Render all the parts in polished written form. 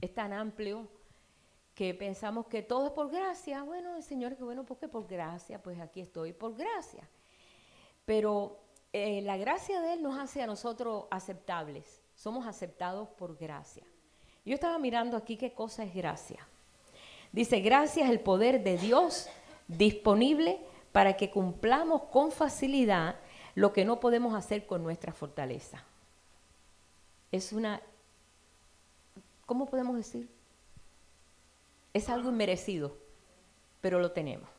es tan amplio que pensamos que todo es por gracia. Bueno, el Señor, que bueno, porque por gracia, pues aquí estoy por gracia. Pero la gracia de Él nos hace a nosotros aceptables. Somos aceptados por gracia. Yo estaba mirando aquí qué cosa es gracia. Dice, gracia es el poder de Dios disponible para que cumplamos con facilidad lo que no podemos hacer con nuestra fortaleza. Es una, ¿cómo podemos decir? Es algo inmerecido, pero lo tenemos.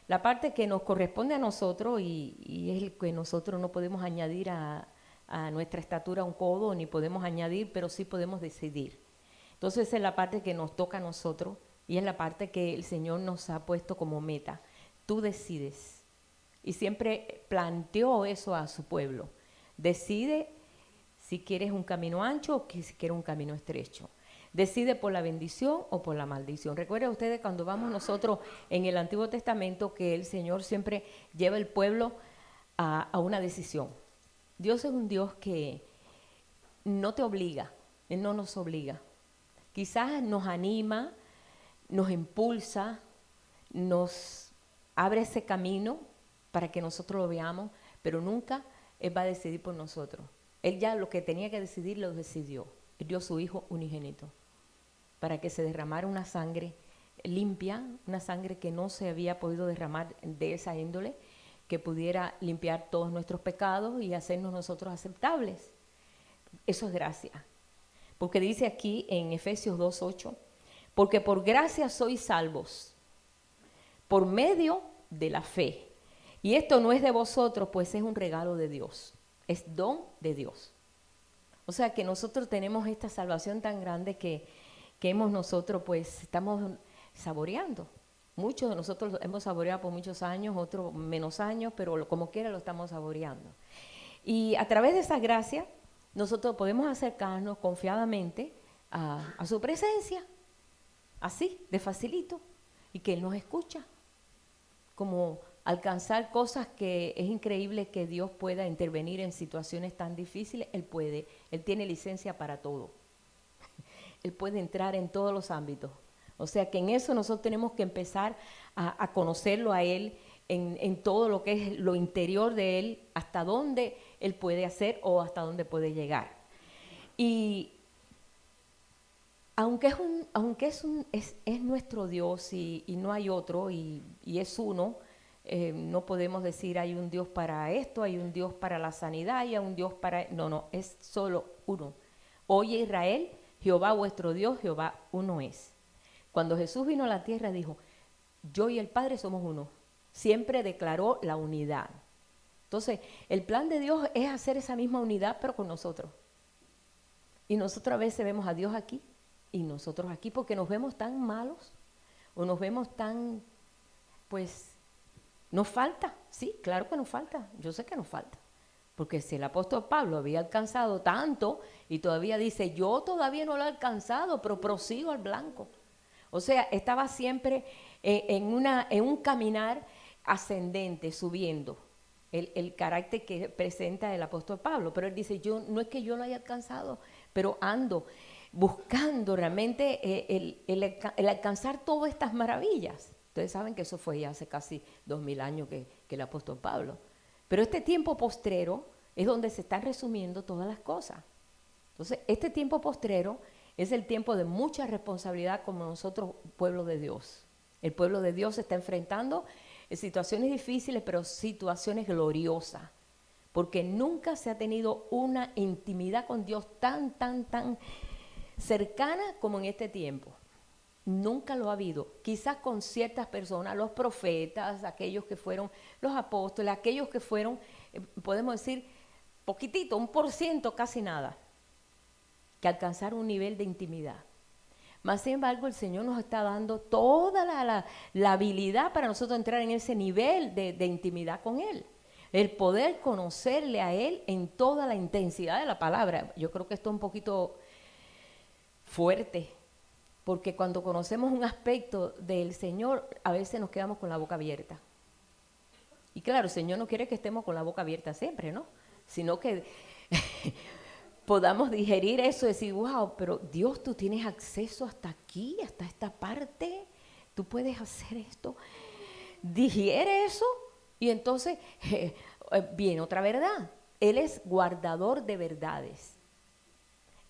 La parte que nos corresponde a nosotros y es el que nosotros no podemos añadir a nuestra estatura un codo, ni podemos añadir, pero sí podemos decidir. Entonces esa es la parte que nos toca a nosotros y es la parte que el Señor nos ha puesto como meta. Tú decides. Y siempre planteó eso a su pueblo. Decide si quieres un camino ancho o si quieres un camino estrecho. Decide por la bendición o por la maldición. Recuerden ustedes cuando vamos nosotros en el Antiguo Testamento que el Señor siempre lleva el pueblo a una decisión. Dios es un Dios que no te obliga, Él no nos obliga. Quizás nos anima, nos impulsa, nos abre ese camino para que nosotros lo veamos, pero nunca Él va a decidir por nosotros. Él ya lo que tenía que decidir lo decidió. Él dio a su Hijo unigénito para que se derramara una sangre limpia, una sangre que no se había podido derramar de esa índole, que pudiera limpiar todos nuestros pecados y hacernos nosotros aceptables. Eso es gracia. Porque dice aquí en Efesios 2:8, porque por gracia sois salvos, por medio de la fe. Y esto no es de vosotros, pues es un regalo de Dios, es don de Dios. O sea que nosotros tenemos esta salvación tan grande que hemos nosotros, pues estamos saboreando. Muchos de nosotros hemos saboreado por muchos años, otros menos años, pero como quiera lo estamos saboreando. Y a través de esa gracia, nosotros podemos acercarnos confiadamente a su presencia, así, de facilito, y que Él nos escucha. Como alcanzar cosas que es increíble que Dios pueda intervenir en situaciones tan difíciles. Él puede, Él tiene licencia para todo. Él puede entrar en todos los ámbitos. O sea que en eso nosotros tenemos que empezar a conocerlo a Él en todo lo que es lo interior de Él, hasta dónde Él puede hacer o hasta dónde puede llegar. Y aunque es nuestro Dios y no hay otro y es uno, no podemos decir hay un Dios para esto, hay un Dios para la sanidad y hay un Dios para... No, es solo uno. Oye Israel, Jehová vuestro Dios, Jehová uno es. Cuando Jesús vino a la tierra dijo, yo y el Padre somos uno. Siempre declaró la unidad. Entonces, el plan de Dios es hacer esa misma unidad, pero con nosotros. Y nosotros a veces vemos a Dios aquí y nosotros aquí porque nos vemos tan malos o nos vemos tan, pues, nos falta. Sí, claro que nos falta. Yo sé que nos falta. Porque si el apóstol Pablo había alcanzado tanto y todavía dice, yo todavía no lo he alcanzado, pero prosigo al blanco. O sea, estaba siempre en un caminar ascendente, subiendo, el carácter que presenta el apóstol Pablo. Pero él dice, yo no es que yo lo haya alcanzado, pero ando buscando realmente el alcanzar todas estas maravillas. Ustedes saben que eso fue ya hace casi 2000 años que el apóstol Pablo. Pero este tiempo postrero es donde se están resumiendo todas las cosas. Entonces, este tiempo postrero es el tiempo de mucha responsabilidad como nosotros, pueblo de Dios. El pueblo de Dios se está enfrentando en situaciones difíciles, pero situaciones gloriosas. Porque nunca se ha tenido una intimidad con Dios tan cercana como en este tiempo. Nunca lo ha habido. Quizás con ciertas personas, los profetas, aquellos que fueron los apóstoles, aquellos que fueron, podemos decir, poquitito, 1%, casi nada, que alcanzaron un nivel de intimidad. Más sin embargo, el Señor nos está dando toda la habilidad para nosotros entrar en ese nivel de intimidad con Él. El poder conocerle a Él en toda la intensidad de la palabra. Yo creo que esto es un poquito fuerte, porque cuando conocemos un aspecto del Señor, a veces nos quedamos con la boca abierta. Y claro, el Señor no quiere que estemos con la boca abierta siempre, ¿no? Sino que podamos digerir eso y decir, wow, pero Dios, tú tienes acceso hasta aquí, hasta esta parte, tú puedes hacer esto. Digiere eso y entonces viene otra verdad. Él es guardador de verdades.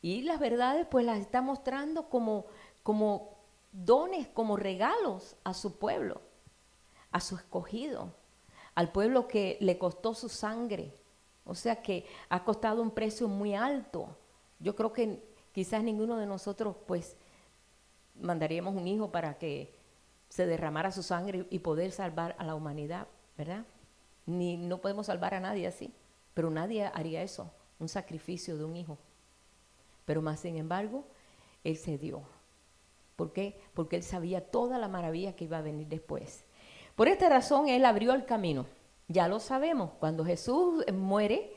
Y las verdades pues las está mostrando como dones, como regalos a su pueblo, a su escogido, al pueblo que le costó su sangre. O sea que ha costado un precio muy alto. Yo creo que quizás ninguno de nosotros pues mandaríamos un hijo para que se derramara su sangre y poder salvar a la humanidad, ¿verdad? No podemos salvar a nadie así, pero nadie haría eso, un sacrificio de un hijo. Pero más sin embargo, Él se dio. ¿Por qué? Porque Él sabía toda la maravilla que iba a venir después. Por esta razón, Él abrió el camino. Ya lo sabemos, cuando Jesús muere,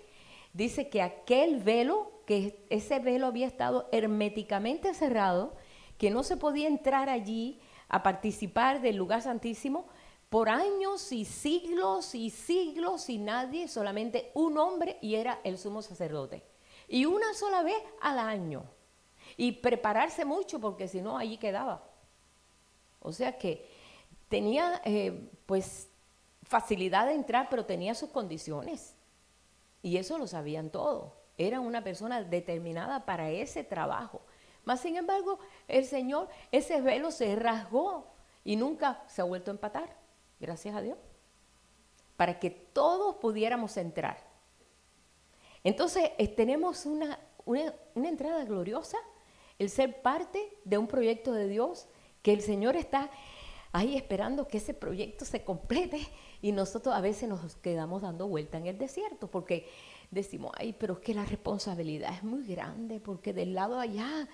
dice que aquel velo, que ese velo había estado herméticamente cerrado, que no se podía entrar allí a participar del lugar santísimo por años y siglos y nadie, solamente un hombre y era el sumo sacerdote. Y una sola vez al año. Y prepararse mucho porque si no allí quedaba. O sea que tenía pues facilidad de entrar, pero tenía sus condiciones. Y eso lo sabían todos. Era una persona determinada para ese trabajo. Mas sin embargo, el Señor, ese velo se rasgó y nunca se ha vuelto a empatar. Gracias a Dios. Para que todos pudiéramos entrar. Entonces, tenemos una entrada gloriosa, el ser parte de un proyecto de Dios, que el Señor está ahí esperando que ese proyecto se complete y nosotros a veces nos quedamos dando vuelta en el desierto porque decimos, ay, pero es que la responsabilidad es muy grande porque del lado allá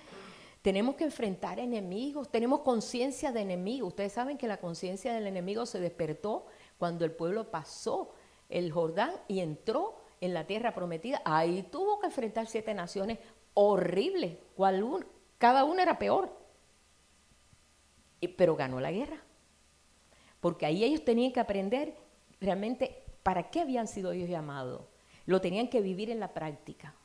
tenemos que enfrentar enemigos, tenemos conciencia de enemigos. Ustedes saben que la conciencia del enemigo se despertó cuando el pueblo pasó el Jordán y entró en la tierra prometida. Ahí tuvo que enfrentar 7 naciones horribles, cada una era peor, pero ganó la guerra. Porque ahí ellos tenían que aprender realmente para qué habían sido ellos llamados. Lo tenían que vivir en la práctica.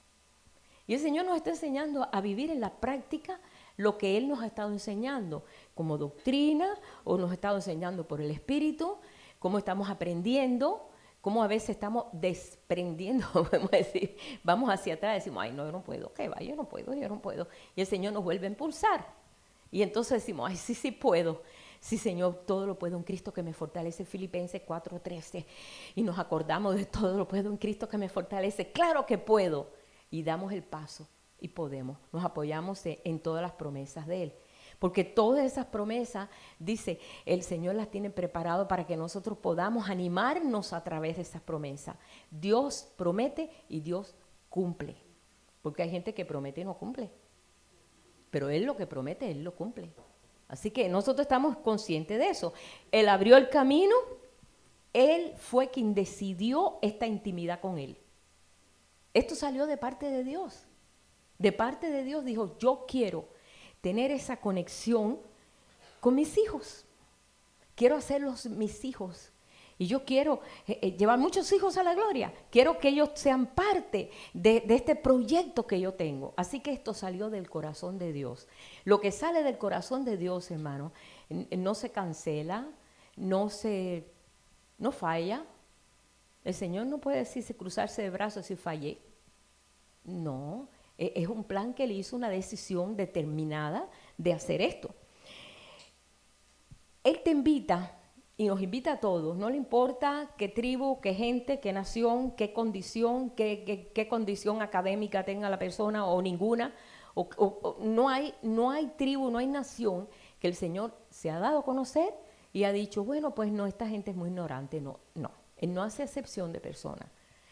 Y el Señor nos está enseñando a vivir en la práctica lo que Él nos ha estado enseñando como doctrina o nos ha estado enseñando por el Espíritu, cómo estamos aprendiendo, cómo a veces estamos desprendiendo, podemos decir, vamos hacia atrás y decimos, ay, no, yo no puedo, ¿qué va? Yo no puedo. Y el Señor nos vuelve a impulsar. Y entonces decimos, ay, sí puedo. Sí, Señor, todo lo puedo en Cristo que me fortalece, Filipenses 4:13. Y nos acordamos de todo lo puedo en Cristo que me fortalece. Claro que puedo. Y damos el paso y podemos. Nos apoyamos en todas las promesas de Él. Porque todas esas promesas, dice, el Señor las tiene preparado para que nosotros podamos animarnos a través de esas promesas. Dios promete y Dios cumple. Porque hay gente que promete y no cumple. Pero Él lo que promete, Él lo cumple. Así que nosotros estamos conscientes de eso. Él abrió el camino, Él fue quien decidió esta intimidad con Él. Esto salió de parte de Dios. De parte de Dios dijo, yo quiero tener esa conexión con mis hijos. Quiero hacerlos mis hijos. Y yo quiero llevar muchos hijos a la gloria. Quiero que ellos sean parte de este proyecto que yo tengo. Así que esto salió del corazón de Dios. Lo que sale del corazón de Dios, hermano, no se cancela, no falla. El Señor no puede decirse, cruzarse de brazos y fallé. No, es un plan que Él hizo, una decisión determinada de hacer esto. Él te invita y nos invita a todos, no le importa qué tribu, qué gente, qué nación, qué condición, qué condición académica tenga la persona o ninguna, no hay tribu, no hay nación que el Señor se ha dado a conocer y ha dicho, bueno, pues no, esta gente es muy ignorante. No, Él no hace acepción de persona.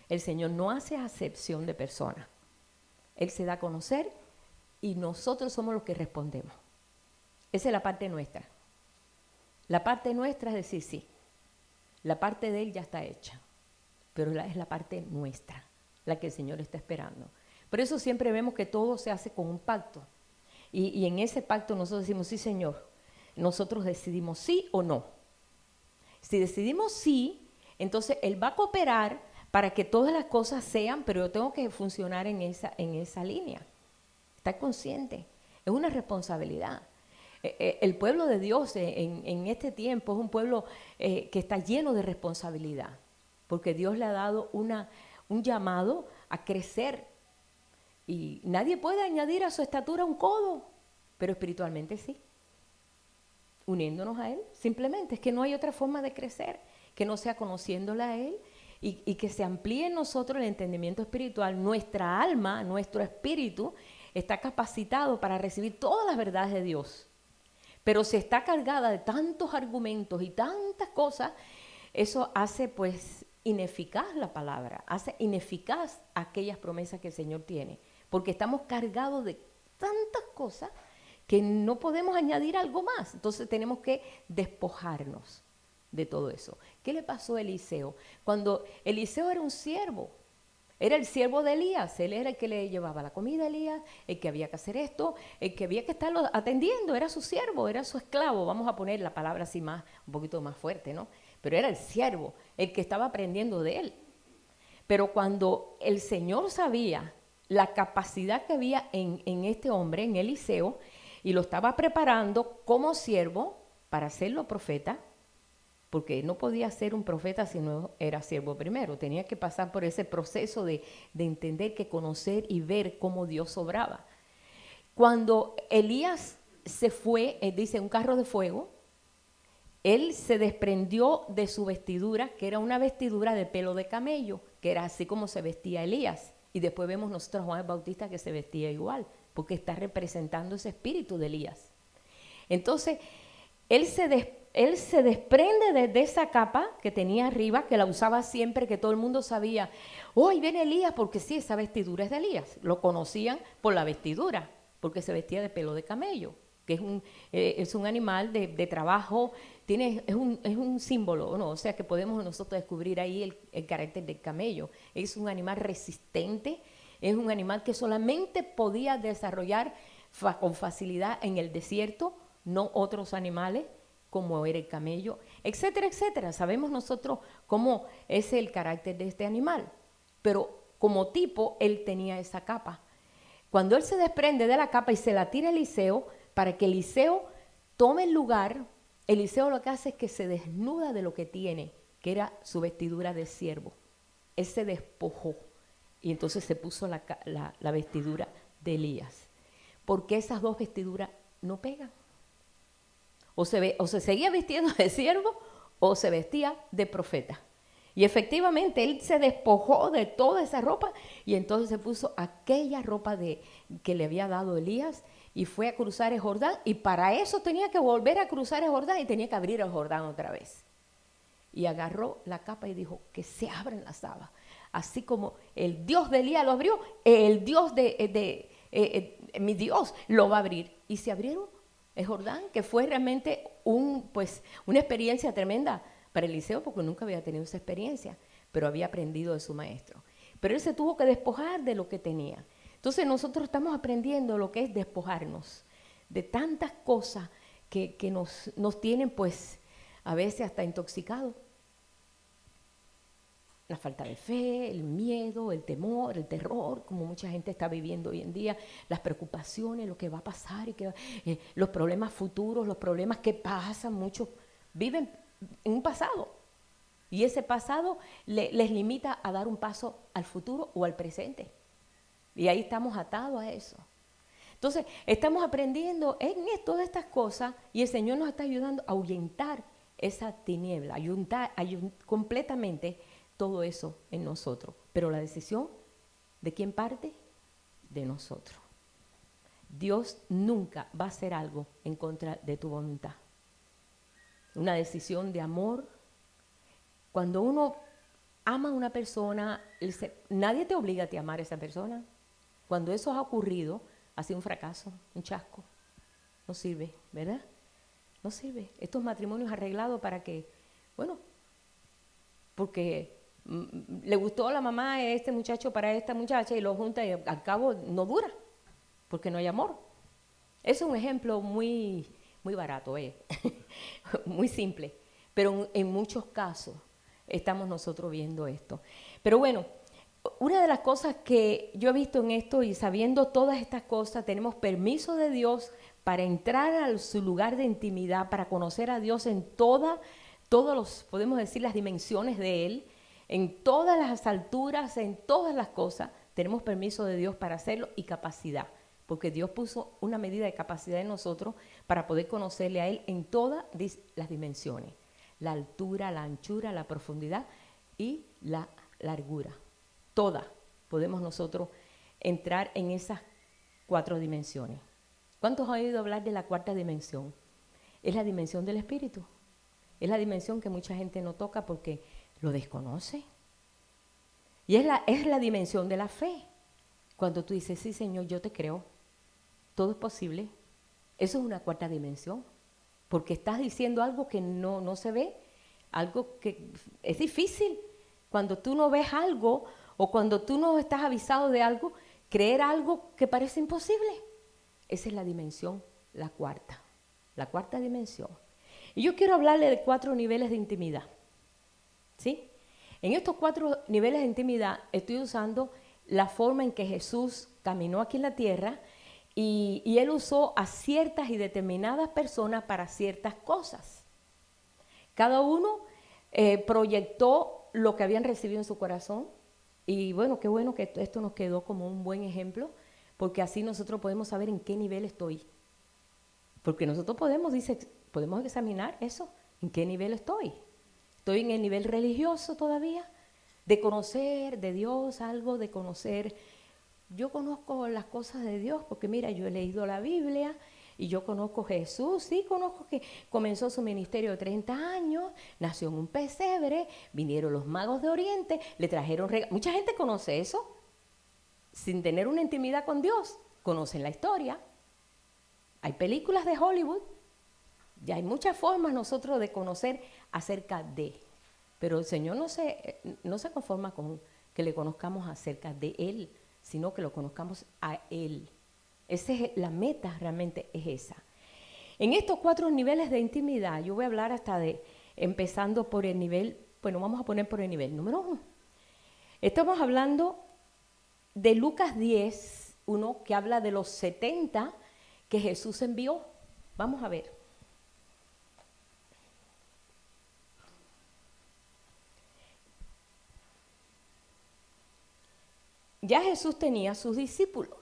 El Señor no hace acepción de persona. Él se da a conocer y nosotros somos los que respondemos. Esa es la parte nuestra. La parte nuestra es decir sí. La parte de Él ya está hecha, pero es la parte nuestra, la que el Señor está esperando. Por eso siempre vemos que todo se hace con un pacto. Y en ese pacto nosotros decimos, sí, Señor. Nosotros decidimos sí o no. Si decidimos sí, entonces Él va a cooperar para que todas las cosas sean, pero yo tengo que funcionar en esa línea. Estar consciente, es una responsabilidad. El pueblo de Dios en este tiempo es un pueblo que está lleno de responsabilidad, porque Dios le ha dado un llamado a crecer. Y nadie puede añadir a su estatura un codo, pero espiritualmente sí. Uniéndonos a Él, simplemente. Es que no hay otra forma de crecer que no sea conociéndole a Él y que se amplíe en nosotros el entendimiento espiritual. Nuestra alma, nuestro espíritu, está capacitado para recibir todas las verdades de Dios. Pero si está cargada de tantos argumentos y tantas cosas, eso hace pues ineficaz la palabra, hace ineficaz aquellas promesas que el Señor tiene, porque estamos cargados de tantas cosas que no podemos añadir algo más. Entonces tenemos que despojarnos de todo eso. ¿Qué le pasó a Eliseo? Cuando Eliseo era un siervo, era el siervo de Elías, él era el que le llevaba la comida a Elías, el que había que hacer esto, el que había que estarlo atendiendo, era su siervo, era su esclavo, vamos a poner la palabra así más, un poquito más fuerte, ¿no? Pero era el siervo, el que estaba aprendiendo de él. Pero cuando el Señor sabía la capacidad que había en este hombre, en Eliseo, y lo estaba preparando como siervo para hacerlo profeta, porque no podía ser un profeta si no era siervo primero, tenía que pasar por ese proceso de entender, que conocer y ver cómo Dios obraba. Cuando Elías se fue, dice, un carro de fuego, él se desprendió de su vestidura, que era una vestidura de pelo de camello, que era así como se vestía Elías. Y después vemos nosotros a Juan el Bautista que se vestía igual, porque está representando ese espíritu de Elías. Entonces, él se desprende de esa capa que tenía arriba, que la usaba siempre, que todo el mundo sabía, oh, ahí viene Elías, porque sí, esa vestidura es de Elías. Lo conocían por la vestidura, porque se vestía de pelo de camello, que es un animal de trabajo, es un símbolo, ¿no? O sea que podemos nosotros descubrir ahí el carácter del camello. Es un animal resistente, es un animal que solamente podía desarrollar con facilidad en el desierto, no otros animales como era el camello, etcétera, etcétera. Sabemos nosotros cómo es el carácter de este animal, pero como tipo él tenía esa capa. Cuando él se desprende de la capa y se la tira a Eliseo, para que Eliseo tome el lugar, Eliseo lo que hace es que se desnuda de lo que tiene, que era su vestidura de siervo. Él se despojó y entonces se puso la vestidura de Elías. Porque esas dos vestiduras no pegan. O se seguía vistiendo de siervo o se vestía de profeta. Y efectivamente él se despojó de toda esa ropa y entonces se puso aquella ropa que le había dado Elías y fue a cruzar el Jordán. Y para eso tenía que volver a cruzar el Jordán y tenía que abrir el Jordán otra vez. Y agarró la capa y dijo, que se abran las aguas. Así como el Dios de Elías lo abrió, el Dios mi Dios lo va a abrir. Y se abrieron el Jordán, que fue realmente una experiencia tremenda para Eliseo, porque nunca había tenido esa experiencia, pero había aprendido de su maestro. Pero él se tuvo que despojar de lo que tenía. Entonces nosotros estamos aprendiendo lo que es despojarnos de tantas cosas que nos tienen pues a veces hasta intoxicados. La falta de fe, el miedo, el temor, el terror, como mucha gente está viviendo hoy en día, las preocupaciones, lo que va a pasar, los problemas futuros, los problemas que pasan, muchos viven en un pasado. Y ese pasado les limita a dar un paso al futuro o al presente. Y ahí estamos atados a eso. Entonces, estamos aprendiendo en todas estas cosas y el Señor nos está ayudando a ahuyentar esa tiniebla, ayuntar completamente todo eso en nosotros. Pero la decisión, ¿de quién parte? De nosotros. Dios nunca va a hacer algo en contra de tu voluntad. Una decisión de amor. Cuando uno ama a una persona, nadie te obliga a ti a amar a esa persona. Cuando eso ha ocurrido, ha sido un fracaso, un chasco. No sirve, ¿verdad? No sirve. Estos matrimonios arreglados para que, bueno, porque le gustó a la mamá de este muchacho para esta muchacha y lo junta y al cabo no dura, porque no hay amor. Es un ejemplo muy barato, muy simple, pero en muchos casos estamos nosotros viendo esto. Pero bueno, una de las cosas que yo he visto en esto y sabiendo todas estas cosas, tenemos permiso de Dios para entrar a su lugar de intimidad, para conocer a Dios en todos los, podemos decir, las dimensiones de Él, en todas las alturas, en todas las cosas, tenemos permiso de Dios para hacerlo y capacidad, porque Dios puso una medida de capacidad en nosotros para poder conocerle a Él en todas las dimensiones, la altura, la anchura, la profundidad y la largura. Todas podemos nosotros entrar en esas 4 dimensiones. ¿Cuántos han oído hablar de la 4ª dimensión? Es la dimensión del espíritu. Es la dimensión que mucha gente no toca porque lo desconoce. Y es la dimensión de la fe. Cuando tú dices, sí, Señor, yo te creo, todo es posible. Eso es una 4ª dimensión. Porque estás diciendo algo que no se ve, algo que es difícil. Cuando tú no ves algo o cuando tú no estás avisado de algo, creer algo que parece imposible. Esa es la dimensión, la 4ª dimensión. Y yo quiero hablarle de 4 niveles de intimidad. ¿Sí? En estos 4 niveles de intimidad estoy usando la forma en que Jesús caminó aquí en la tierra y Él usó a ciertas y determinadas personas para ciertas cosas. Cada uno proyectó lo que habían recibido en su corazón y bueno que esto nos quedó como un buen ejemplo porque así nosotros podemos saber en qué nivel estoy. Porque nosotros podemos examinar eso, en qué nivel estoy. Estoy en el nivel religioso todavía, de conocer de Dios algo, de conocer. Yo conozco las cosas de Dios porque mira, yo he leído la Biblia y yo conozco a Jesús, sí, conozco que comenzó su ministerio de 30 años, nació en un pesebre, vinieron los magos de Oriente, le trajeron regalos. Mucha gente conoce eso sin tener una intimidad con Dios, conocen la historia. Hay películas de Hollywood, ya hay muchas formas nosotros de conocer acerca de, pero el Señor no se conforma con que le conozcamos acerca de Él, sino que lo conozcamos a Él. La meta realmente es esa. En estos 4 niveles de intimidad, yo voy a hablar empezando por el nivel, bueno, vamos a poner por el nivel número 1. Estamos hablando de Lucas 10, 1, que habla de los 70 que Jesús envió. Vamos a ver. Ya Jesús tenía sus discípulos.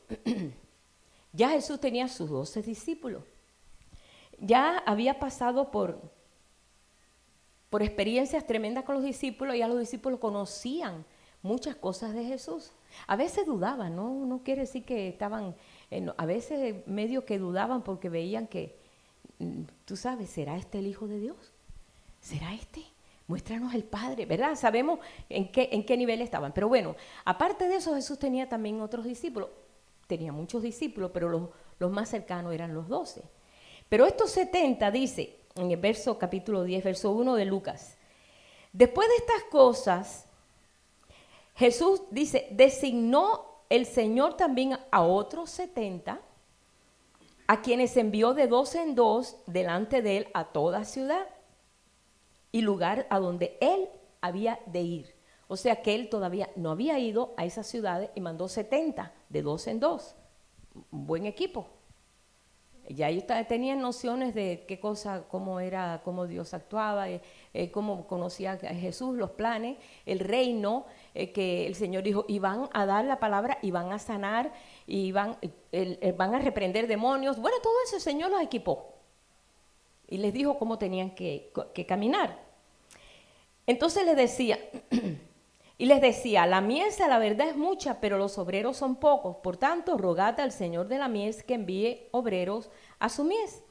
Ya Jesús tenía sus 12 discípulos. Ya había pasado por experiencias tremendas con los discípulos. Ya los discípulos conocían muchas cosas de Jesús. A veces dudaban, no quiere decir que estaban, a veces medio que dudaban porque veían que, tú sabes, ¿será este el Hijo de Dios? ¿Será este? Muéstranos el Padre, ¿verdad? Sabemos en qué nivel estaban. Pero bueno, aparte de eso, Jesús tenía también otros discípulos. Tenía muchos discípulos, pero los más cercanos eran los 12. Pero estos 70, dice, en el capítulo 10, verso 1 de Lucas, después de estas cosas, Jesús dice, designó el Señor también a otros 70, a quienes envió de 2 en 2 delante de él a toda ciudad y lugar a donde él había de ir. O sea que él todavía no había ido a esas ciudades y mandó 70 de 2 en 2. Un buen equipo. Ya ellos tenían nociones de qué cosa, cómo Dios actuaba, cómo conocía a Jesús, los planes, el reino, que el Señor dijo, y van a dar la palabra, y van a sanar, y van a reprender demonios. Bueno, todo eso el Señor los equipó. Y les dijo cómo tenían que caminar. Entonces les decía, la mies a la verdad es mucha, pero los obreros son pocos. Por tanto, rogad al Señor de la mies que envíe obreros a su mies.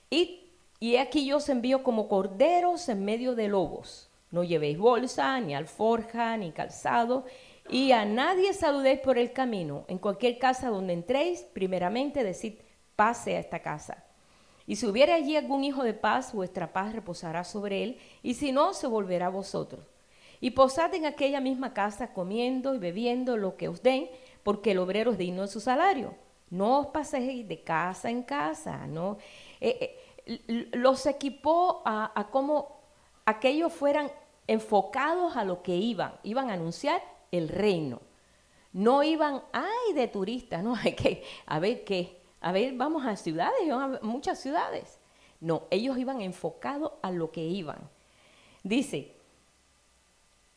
Y aquí yo os envío como corderos en medio de lobos. No llevéis bolsa, ni alforja, ni calzado, y a nadie saludéis por el camino. En cualquier casa donde entréis, primeramente decid, pase a esta casa. Y si hubiera allí algún hijo de paz, vuestra paz reposará sobre él, y si no, se volverá a vosotros. Y posad en aquella misma casa, comiendo y bebiendo lo que os den, porque el obrero es digno de su salario. No os paséis de casa en casa, ¿no? Los equipó a cómo aquellos fueran enfocados a lo que iban a anunciar el reino. No iban, ay, de turistas, no, hay que, a ver qué, a ver, vamos a ciudades, iban a muchas ciudades. No, ellos iban enfocados a lo que iban. Dice,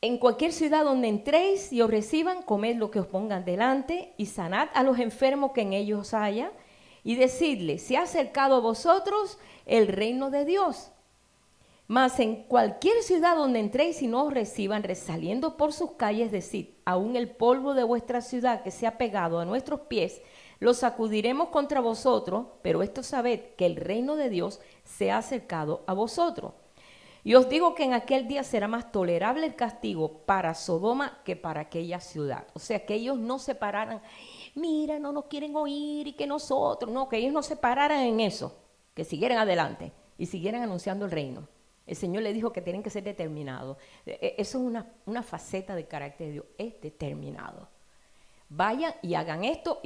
en cualquier ciudad donde entréis y os reciban, comed lo que os pongan delante y sanad a los enfermos que en ellos haya y decidle, se ha acercado a vosotros el reino de Dios. Mas en cualquier ciudad donde entréis y no os reciban, saliendo por sus calles, decid, aún el polvo de vuestra ciudad que se ha pegado a nuestros pies, lo sacudiremos contra vosotros, pero esto sabed que el reino de Dios se ha acercado a vosotros. Y os digo que en aquel día será más tolerable el castigo para Sodoma que para aquella ciudad. O sea, que ellos no se pararan, mira, no nos quieren oír y que nosotros, no, que ellos no se pararan en eso, que siguieran adelante y siguieran anunciando el reino. El Señor le dijo que tienen que ser determinados. Eso es una faceta del carácter de Dios, es determinado. Vayan y hagan esto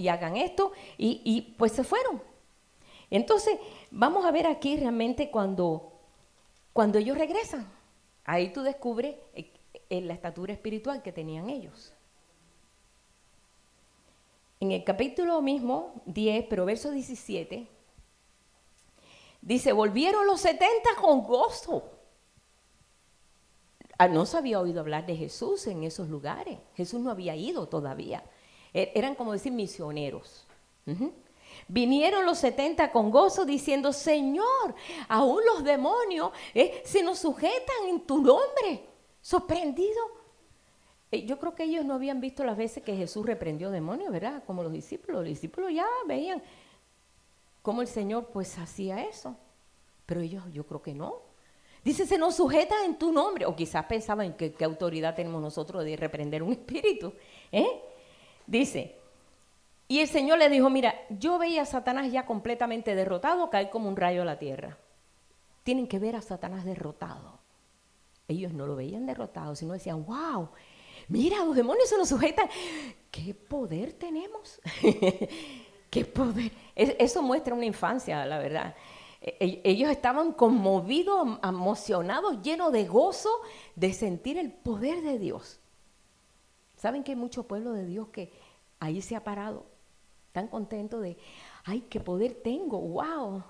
y pues se fueron. Entonces, vamos a ver aquí realmente cuando ellos regresan. Ahí tú descubres la estatura espiritual que tenían ellos. En el capítulo mismo, 10, pero verso 17, dice, volvieron los 70 con gozo. No se había oído hablar de Jesús en esos lugares. Jesús no había ido todavía. Eran como decir misioneros. Vinieron los 70 con gozo diciendo, Señor, aún los demonios se nos sujetan en tu nombre. Sorprendido. Yo creo que ellos no habían visto las veces que Jesús reprendió demonios, ¿verdad? Como los discípulos ya veían cómo el Señor pues hacía eso. Pero ellos yo creo que no. Dice, se nos sujeta en tu nombre. O quizás pensaban qué autoridad tenemos nosotros de reprender un espíritu. Dice, y el Señor le dijo, mira, yo veía a Satanás ya completamente derrotado caer como un rayo a la tierra. Tienen que ver a Satanás derrotado. Ellos no lo veían derrotado, sino decían, wow, mira, los demonios se nos sujetan. ¿Qué poder tenemos? ¿Qué poder? Eso muestra una infancia, la verdad. Ellos estaban conmovidos, emocionados, llenos de gozo de sentir el poder de Dios. ¿Saben que hay mucho pueblo de Dios que ahí se ha parado? Tan contento de, ay, qué poder tengo, wow.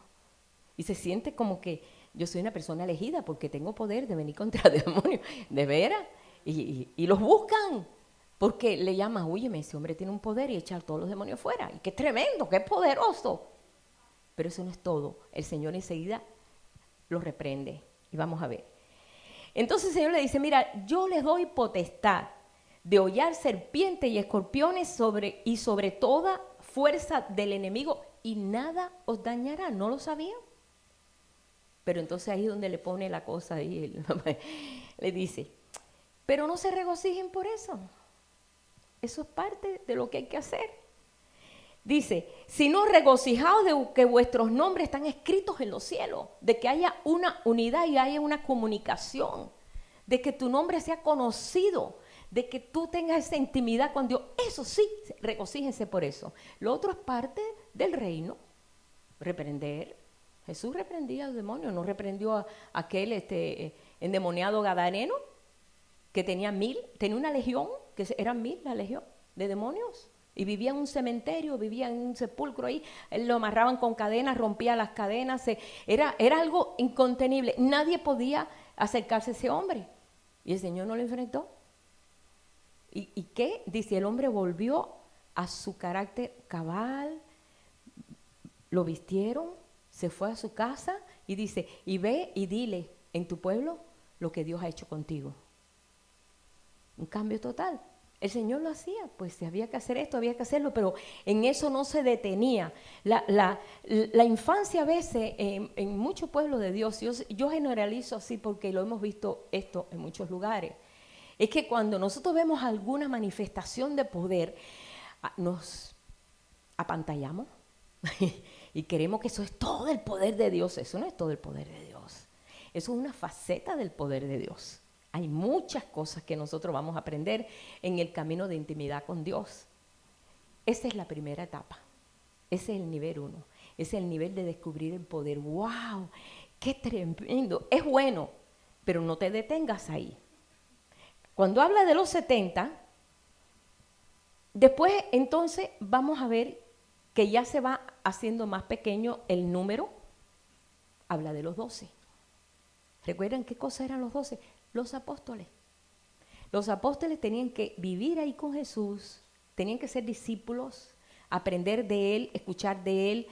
Y se siente como que yo soy una persona elegida porque tengo poder de venir contra demonios, de veras. Y los buscan porque le llaman, óyeme, ese hombre tiene un poder y echar todos los demonios fuera. Y qué tremendo, qué poderoso. Pero eso no es todo. El Señor enseguida lo reprende. Y vamos a ver. Entonces el Señor le dice, mira, yo les doy potestad de hollar serpientes y escorpiones sobre toda fuerza del enemigo y nada os dañará. ¿No lo sabían? Pero entonces ahí es donde le pone la cosa y le dice, pero no se regocijen por eso. Eso es parte de lo que hay que hacer. Dice, sino regocijaos de que vuestros nombres están escritos en los cielos, de que haya una unidad y haya una comunicación, de que tu nombre sea conocido, de que tú tengas esa intimidad con Dios. Eso sí, regocíjense por eso. Lo otro es parte del reino. Reprender. Jesús reprendía a los demonios, no reprendió a aquel endemoniado gadareno que tenía una legión, que eran 1000 la legión de demonios. Y vivía en un cementerio, vivía en un sepulcro ahí, lo amarraban con cadenas, rompía las cadenas, era algo incontenible. Nadie podía acercarse a ese hombre. Y el Señor no lo enfrentó. ¿Y qué? Dice, el hombre volvió a su carácter cabal, lo vistieron, se fue a su casa y dice, y ve y dile en tu pueblo lo que Dios ha hecho contigo. Un cambio total. El Señor lo hacía, pues si había que hacer esto, había que hacerlo, pero en eso no se detenía. La infancia a veces, en muchos pueblos de Dios, yo generalizo así porque lo hemos visto esto en muchos lugares, es que cuando nosotros vemos alguna manifestación de poder, nos apantallamos y queremos que eso es todo el poder de Dios. Eso no es todo el poder de Dios. Eso es una faceta del poder de Dios. Hay muchas cosas que nosotros vamos a aprender en el camino de intimidad con Dios. Esa es la primera etapa. Ese es el nivel 1. Ese es el nivel de descubrir el poder. ¡Wow! ¡Qué tremendo! Es bueno, pero no te detengas ahí. Cuando habla de los 70, después entonces vamos a ver que ya se va haciendo más pequeño el número. Habla de los 12. ¿Recuerdan qué cosa eran los 12? Los apóstoles. Los apóstoles tenían que vivir ahí con Jesús, tenían que ser discípulos, aprender de Él, escuchar de Él,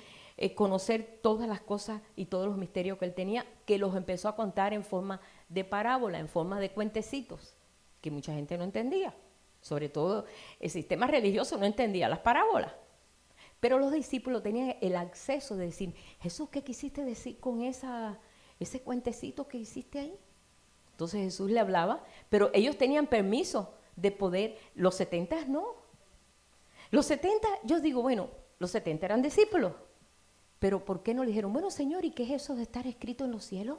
conocer todas las cosas y todos los misterios que Él tenía, que los empezó a contar en forma de parábola, en forma de cuentecitos, que mucha gente no entendía. Sobre todo el sistema religioso no entendía las parábolas. Pero los discípulos tenían el acceso de decir, Jesús, ¿qué quisiste decir con ese cuentecito que hiciste ahí? Entonces Jesús le hablaba, pero ellos tenían permiso de poder, los 70 no. Los 70, yo digo, bueno, los 70 eran discípulos, pero ¿por qué no le dijeron, bueno, Señor, ¿y qué es eso de estar escrito en los cielos?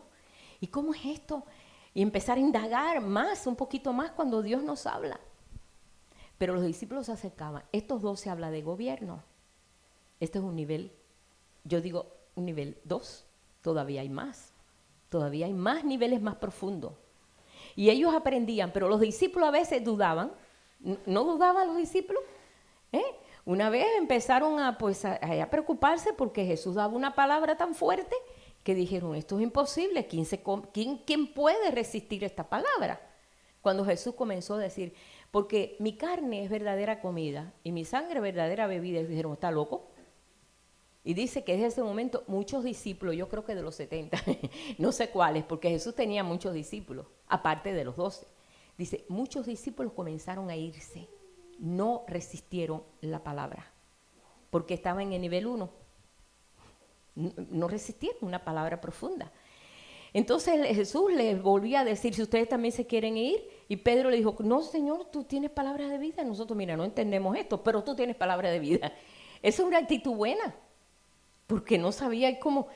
¿Y cómo es esto? Y empezar a indagar más, un poquito más cuando Dios nos habla. Pero los discípulos se acercaban. Estos 12 habla de gobierno. Este es un nivel, yo digo un nivel 2, todavía hay más niveles más profundos. Y ellos aprendían, pero los discípulos a veces dudaban. ¿No dudaban los discípulos? Una vez empezaron a preocuparse porque Jesús daba una palabra tan fuerte que dijeron, esto es imposible, ¿quién puede resistir esta palabra? Cuando Jesús comenzó a decir, porque mi carne es verdadera comida y mi sangre es verdadera bebida, y dijeron, ¿está loco? Y dice que desde ese momento muchos discípulos, yo creo que de los 70, no sé cuáles, porque Jesús tenía muchos discípulos, aparte de los 12. Dice, muchos discípulos comenzaron a irse, no resistieron la palabra, porque estaban en el nivel 1. No resistieron una palabra profunda. Entonces Jesús les volvía a decir, si ustedes también se quieren ir, y Pedro le dijo, no, Señor, tú tienes palabra de vida. Nosotros, mira, no entendemos esto, pero tú tienes palabra de vida. Esa es una actitud buena, porque no sabía cómo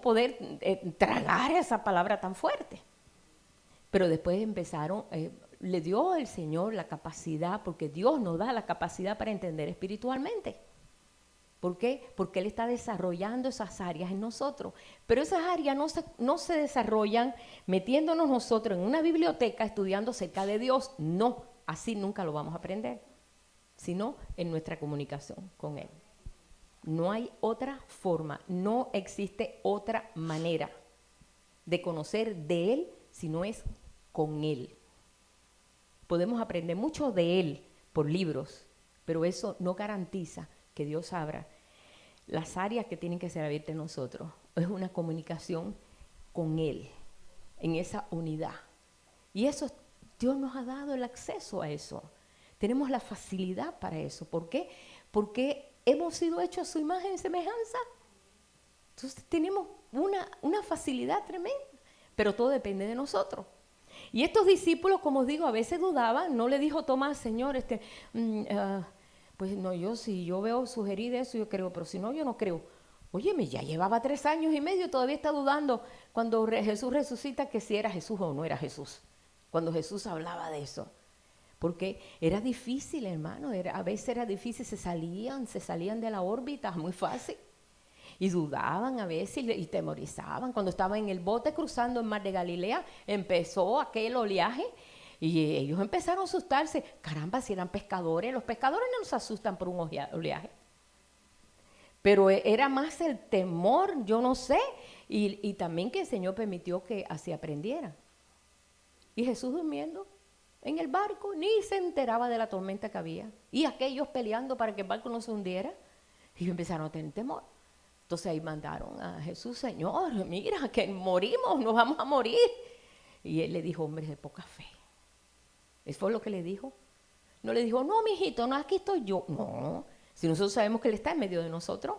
poder tragar esa palabra tan fuerte. Pero después empezaron, le dio el Señor la capacidad, porque Dios nos da la capacidad para entender espiritualmente. ¿Por qué? Porque Él está desarrollando esas áreas en nosotros. Pero esas áreas no se desarrollan metiéndonos nosotros en una biblioteca estudiando acerca de Dios. No, así nunca lo vamos a aprender, sino en nuestra comunicación con Él. No hay otra forma, no existe otra manera de conocer de Él si no es con Él. Podemos aprender mucho de Él por libros, pero eso no garantiza que Dios abra las áreas que tienen que ser abiertas en nosotros. Es una comunicación con Él, en esa unidad. Y eso, Dios nos ha dado el acceso a eso. Tenemos la facilidad para eso. ¿Por qué? Porque hemos sido hechos a su imagen y semejanza. Entonces tenemos una facilidad tremenda, pero todo depende de nosotros. Y estos discípulos, como os digo, a veces dudaban. No le dijo Tomás, Señor, pues no, si yo veo sugerir eso, yo creo, pero si no, yo no creo. Óyeme, ya llevaba 3 años y medio, todavía está dudando cuando Jesús resucita que si era Jesús o no era Jesús. Cuando Jesús hablaba de eso. Porque era difícil, hermano, a veces era difícil, se salían de la órbita, muy fácil. Y dudaban a veces y temorizaban. Cuando estaban en el bote cruzando el mar de Galilea, empezó aquel oleaje y ellos empezaron a asustarse. Caramba, si eran pescadores, los pescadores no se asustan por un oleaje. Pero era más el temor, yo no sé, y también que el Señor permitió que así aprendieran. Y Jesús durmiendo en el barco, ni se enteraba de la tormenta que había. Y aquellos peleando para que el barco no se hundiera. Y empezaron a tener temor. Entonces ahí mandaron a Jesús, Señor, mira que morimos, nos vamos a morir. Y Él le dijo, hombres de poca fe. Eso fue lo que le dijo. No le dijo, no, mijito, no, aquí estoy yo. No, si nosotros sabemos que Él está en medio de nosotros.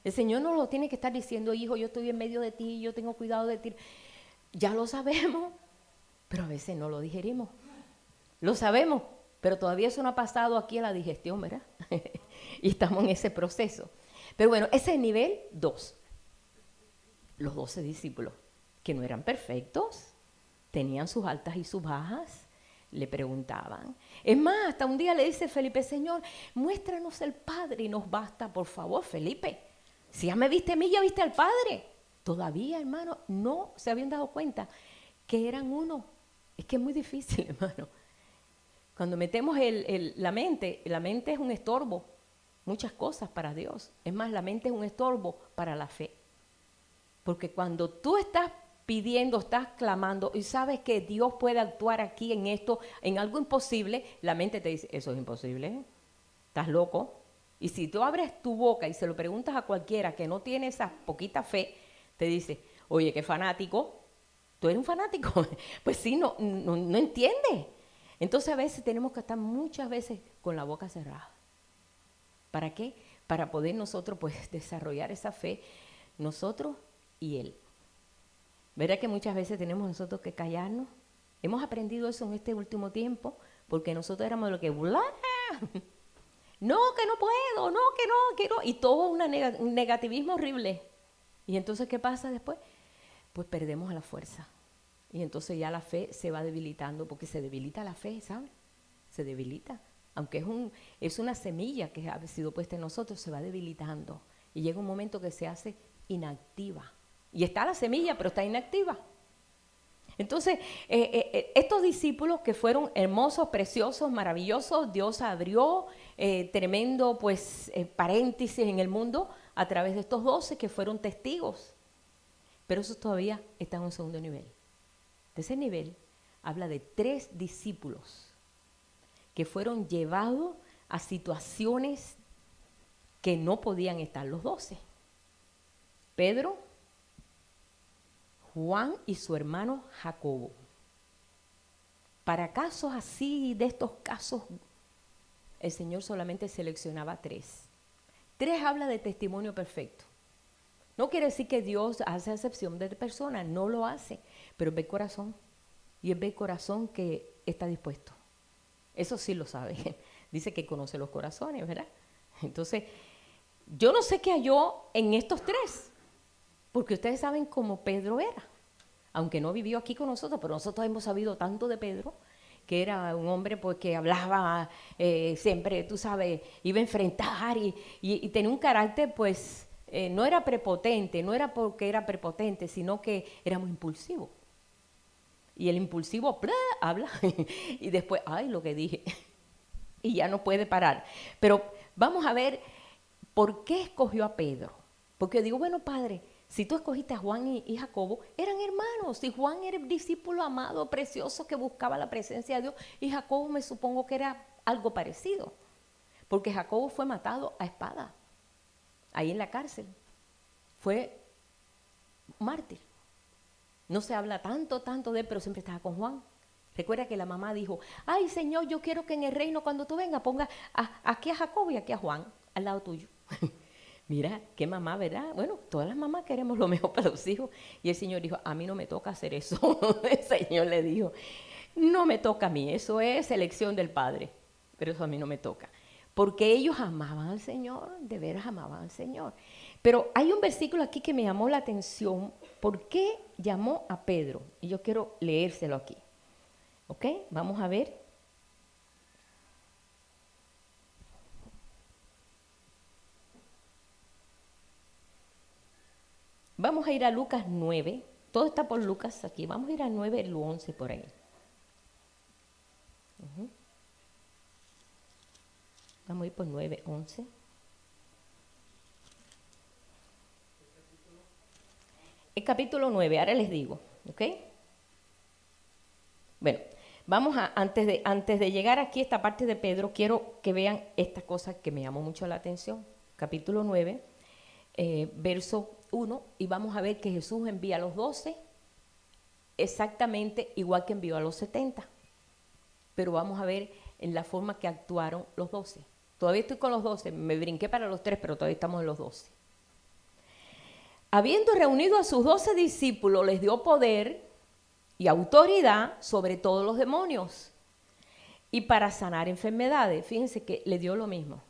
El Señor no lo tiene que estar diciendo, hijo, yo estoy en medio de ti, yo tengo cuidado de ti. Ya lo sabemos, pero a veces no lo digerimos. Lo sabemos, pero todavía eso no ha pasado aquí a la digestión, ¿verdad? Y estamos en ese proceso. Pero bueno, ese es el nivel 2. Los 12 discípulos, que no eran perfectos, tenían sus altas y sus bajas, le preguntaban. Es más, hasta un día le dice Felipe, Señor, muéstranos el Padre y nos basta, por favor, Felipe. Si ya me viste a mí, ya viste al Padre. Todavía, hermano, no se habían dado cuenta que eran uno. Es que es muy difícil, hermano. Cuando metemos la mente es un estorbo, muchas cosas para Dios. Es más, la mente es un estorbo para la fe. Porque cuando tú estás pidiendo, estás clamando y sabes que Dios puede actuar aquí en esto, en algo imposible, la mente te dice, eso es imposible, ¿eh? Estás loco. Y si tú abres tu boca y se lo preguntas a cualquiera que no tiene esa poquita fe, te dice, oye, qué fanático, tú eres un fanático. Pues sí, no entiende. Entonces a veces tenemos que estar muchas veces con la boca cerrada. ¿Para qué? Para poder nosotros pues desarrollar esa fe, nosotros y Él. ¿Verdad que muchas veces tenemos nosotros que callarnos? Hemos aprendido eso en este último tiempo, porque nosotros éramos lo que, ¡bla! No, que no puedo, no, que no, y todo un negativismo horrible. ¿Y entonces qué pasa después? Pues perdemos la fuerza. Y entonces ya la fe se va debilitando, porque se debilita la fe, ¿sabes? Se debilita. Aunque es una semilla que ha sido puesta en nosotros, se va debilitando. Y llega un momento que se hace inactiva. Y está la semilla, pero está inactiva. Entonces, estos discípulos que fueron hermosos, preciosos, maravillosos, Dios abrió tremendo pues paréntesis en el mundo a través de estos 12 que fueron testigos. Pero esos todavía están en un segundo nivel. De ese nivel habla de 3 discípulos que fueron llevados a situaciones que no podían estar los 12. Pedro, Juan y su hermano Jacobo. Para casos así, de estos casos, el Señor solamente seleccionaba 3. 3 habla de testimonio perfecto. No quiere decir que Dios hace excepción de personas, no lo hace, pero ve el corazón. Y él ve el corazón que está dispuesto. Eso sí lo sabe. Dice que conoce los corazones, ¿verdad? Entonces, yo no sé qué halló en estos 3. Porque ustedes saben cómo Pedro era, aunque no vivió aquí con nosotros, pero nosotros hemos sabido tanto de Pedro, que era un hombre pues, que hablaba siempre, tú sabes, iba a enfrentar y tenía un carácter, pues, no era prepotente, no era porque era prepotente, sino que era muy impulsivo. Y el impulsivo habla y después, ay, lo que dije, y ya no puede parar. Pero vamos a ver por qué escogió a Pedro. Porque digo, bueno, padre, si tú escogiste a Juan y Jacobo, eran hermanos. Y Juan era el discípulo amado, precioso, que buscaba la presencia de Dios. Y Jacobo me supongo que era algo parecido. Porque Jacobo fue matado a espada, ahí en la cárcel. Fue mártir. No se habla tanto de él, pero siempre estaba con Juan. Recuerda que la mamá dijo, ay, Señor, yo quiero que en el reino cuando tú vengas ponga aquí a Jacobo y aquí a Juan, al lado tuyo. Mira, qué mamá, ¿verdad? Bueno, todas las mamás queremos lo mejor para los hijos. Y el Señor dijo, a mí no me toca hacer eso. El Señor le dijo, no me toca a mí, eso es elección del Padre. Pero eso a mí no me toca. Porque ellos amaban al Señor, de veras amaban al Señor. Pero hay un versículo aquí que me llamó la atención. ¿Por qué llamó a Pedro? Y yo quiero leérselo aquí. ¿Ok? Vamos a ver. Vamos a ir a Lucas 9. Todo está por Lucas aquí. Vamos a ir a 9, el 11 por ahí. Vamos a ir por 9, 11. El capítulo 9, ahora les digo. ¿Ok? Bueno, vamos a, antes de llegar aquí a esta parte de Pedro, quiero que vean esta cosa que me llamó mucho la atención. Capítulo 9, verso 1, y vamos a ver que Jesús envía a los 12 exactamente igual que envió a los 70. Pero vamos a ver en la forma que actuaron los 12. Todavía estoy con los 12, me brinqué para los 3, pero todavía estamos en los 12. Habiendo reunido a sus 12 discípulos, les dio poder y autoridad sobre todos los demonios y para sanar enfermedades. Fíjense que le dio lo mismo.